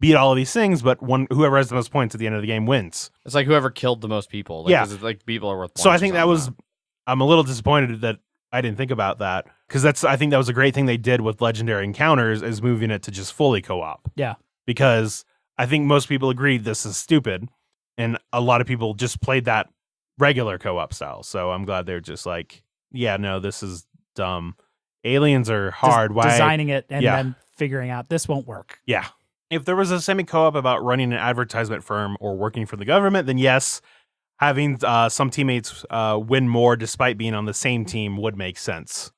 S2: beat all of these things, but whoever has the most points at the end of the game wins.
S1: It's like whoever killed the most people. Like,
S2: Yeah.
S1: 'cause it's like people are worth points.
S2: So I think I'm a little disappointed that I didn't think about that, because I think that was a great thing they did with Legendary Encounters, is moving it to just fully co-op.
S3: Yeah.
S2: Because I think most people agreed this is stupid, and a lot of people just played that regular co-op style. So I'm glad they're just like, yeah, no, this is dumb. Aliens are hard. Why
S3: designing it and then figuring out this won't work.
S2: Yeah. If there was a semi-co-op about running an advertisement firm or working for the government, then yes, having some teammates win more despite being on the same team would make sense.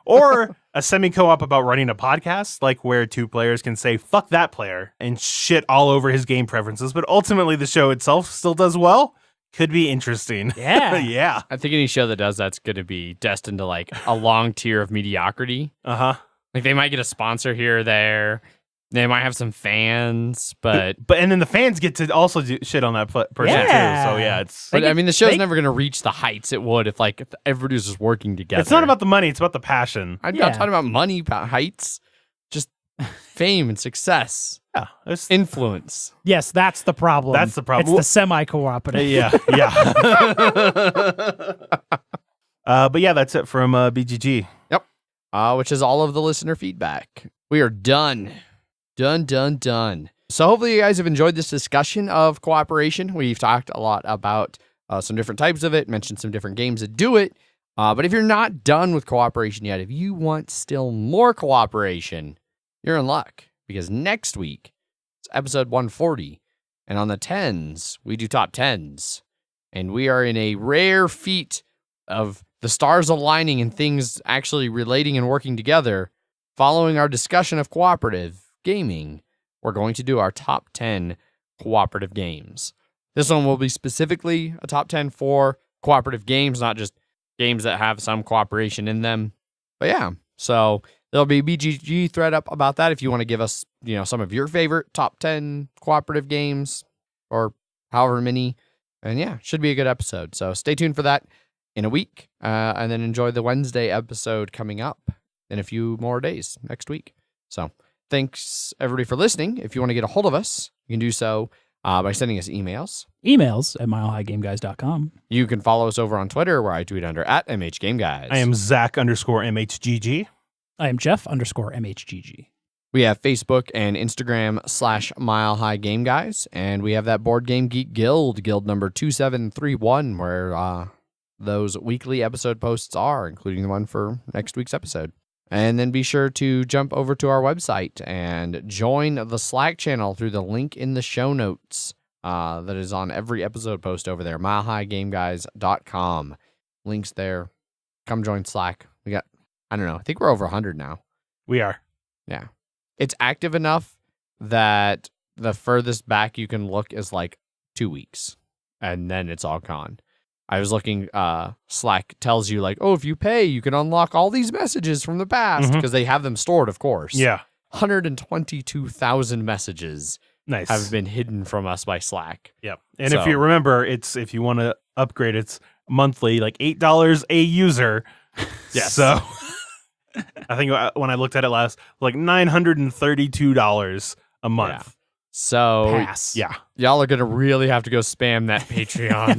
S2: Or a semi-co-op about running a podcast, like where two players can say, fuck that player, and shit all over his game preferences, but ultimately the show itself still does well. Could be interesting.
S3: Yeah.
S2: Yeah.
S1: I think any show that does that's going to be destined to like a long tier of mediocrity.
S2: Uh-huh.
S1: Like they might get a sponsor here or there. They might have some fans, but
S2: and then the fans get to also do shit on that person
S3: Yeah.
S2: too. So yeah, it's
S1: But
S3: They
S1: I mean, the show's
S3: they-
S1: never going to reach the heights it would if everybody was just working together.
S2: it's not about the money; it's about the passion.
S1: I'm
S3: Yeah.
S1: not talking about money, about heights, just fame and success,
S2: Yeah, it's,
S1: influence.
S3: Yes, that's the problem.
S2: That's the problem.
S3: It's the semi-cooperative.
S2: yeah. But yeah, that's it from BGG.
S1: Which is all of the listener feedback. We are done. Done. So hopefully you guys have enjoyed this discussion of cooperation. We've talked a lot about some different types of it, mentioned some different games that do it. But if you're not done with cooperation yet, if you want still more cooperation, you're in luck. Because next week, it's episode 140. And on the 10s, we do top 10s. And we are in a rare feat of the stars aligning and things actually relating and working together. Following our discussion of cooperative gaming, we're going to do our top 10 cooperative games. This one will be specifically a top 10 for cooperative games, not just games that have some cooperation in them. But yeah, so there'll be a BGG thread up about that if you want to give us, some of your favorite top 10 cooperative games or however many. And yeah, should be a good episode. So stay tuned for that in a week, and then enjoy the Wednesday episode coming up in a few more days next week. So thanks everybody for listening. If you want to get a hold of us, you can do so by sending us emails.
S3: Emails at milehighgameguys.com.
S1: You can follow us over on Twitter, where I tweet under @MHGameGuys.
S2: I am Zach_MHGG.
S3: I am Jeff_MHGG.
S1: We have Facebook and Instagram /Mile High Game Guys, and we have that Board Game Geek Guild number 2731, where those weekly episode posts are, including the one for next week's episode. And then be sure to jump over to our website and join the Slack channel through the link in the show notes that is on every episode post over there, milehighgameguys.com. Links there. Come join Slack. We got, I think we're over 100 now.
S2: We are.
S1: Yeah. It's active enough that the furthest back you can look is like 2 weeks, and then it's all gone. I was looking, Slack tells you if you pay, you can unlock all these messages from the past because they have them stored, of course.
S2: Yeah.
S1: 122,000 messages
S2: Nice.
S1: have been hidden from us by Slack.
S2: Yep. And if you remember, if you want to upgrade, it's monthly, like $8 a user.
S1: Yes.
S2: So I think when I looked at it last, like $932 a month.
S1: Yeah. So
S3: Pass.
S2: Yeah.
S1: y'all are going to really have to go spam that Patreon.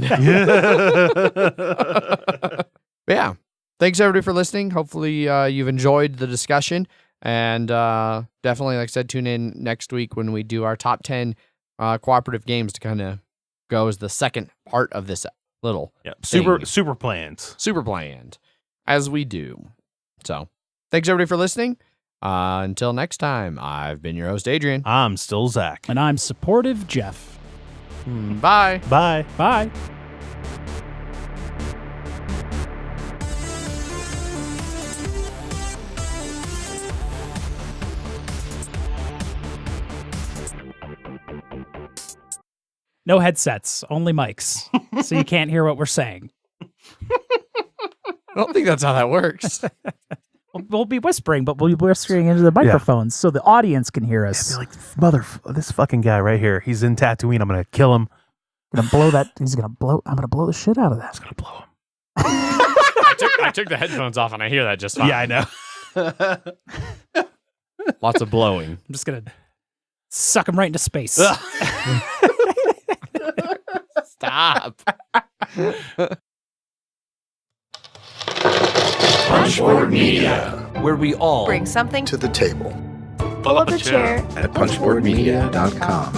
S1: But yeah. Thanks everybody for listening. Hopefully you've enjoyed the discussion. And definitely, like I said, tune in next week when we do our top 10 cooperative games to kind of go as the second part of this little
S2: Super plans.
S1: super planned as we do. So thanks everybody for listening. Until next time, I've been your host, Adrian.
S2: I'm still Zach.
S3: And I'm supportive Jeff.
S1: Bye.
S2: Bye.
S3: Bye. No headsets, only mics. So you can't hear what we're saying.
S1: I don't think that's how that works.
S3: We'll be whispering, but we'll be whispering into the microphones so the audience can hear us.
S2: Be like, this fucking guy right here. He's in Tatooine. I'm gonna kill him.
S3: I'm gonna blow the shit out of that.
S2: I'm gonna blow him.
S1: I took the headphones off and I hear that just fine.
S2: Yeah, I know.
S1: Lots of blowing.
S3: I'm just gonna suck him right into space.
S1: Stop.
S4: Punchboard Media,
S5: where we all
S4: bring something
S6: to the table.
S4: Pull up a chair
S6: at punchboardmedia.com.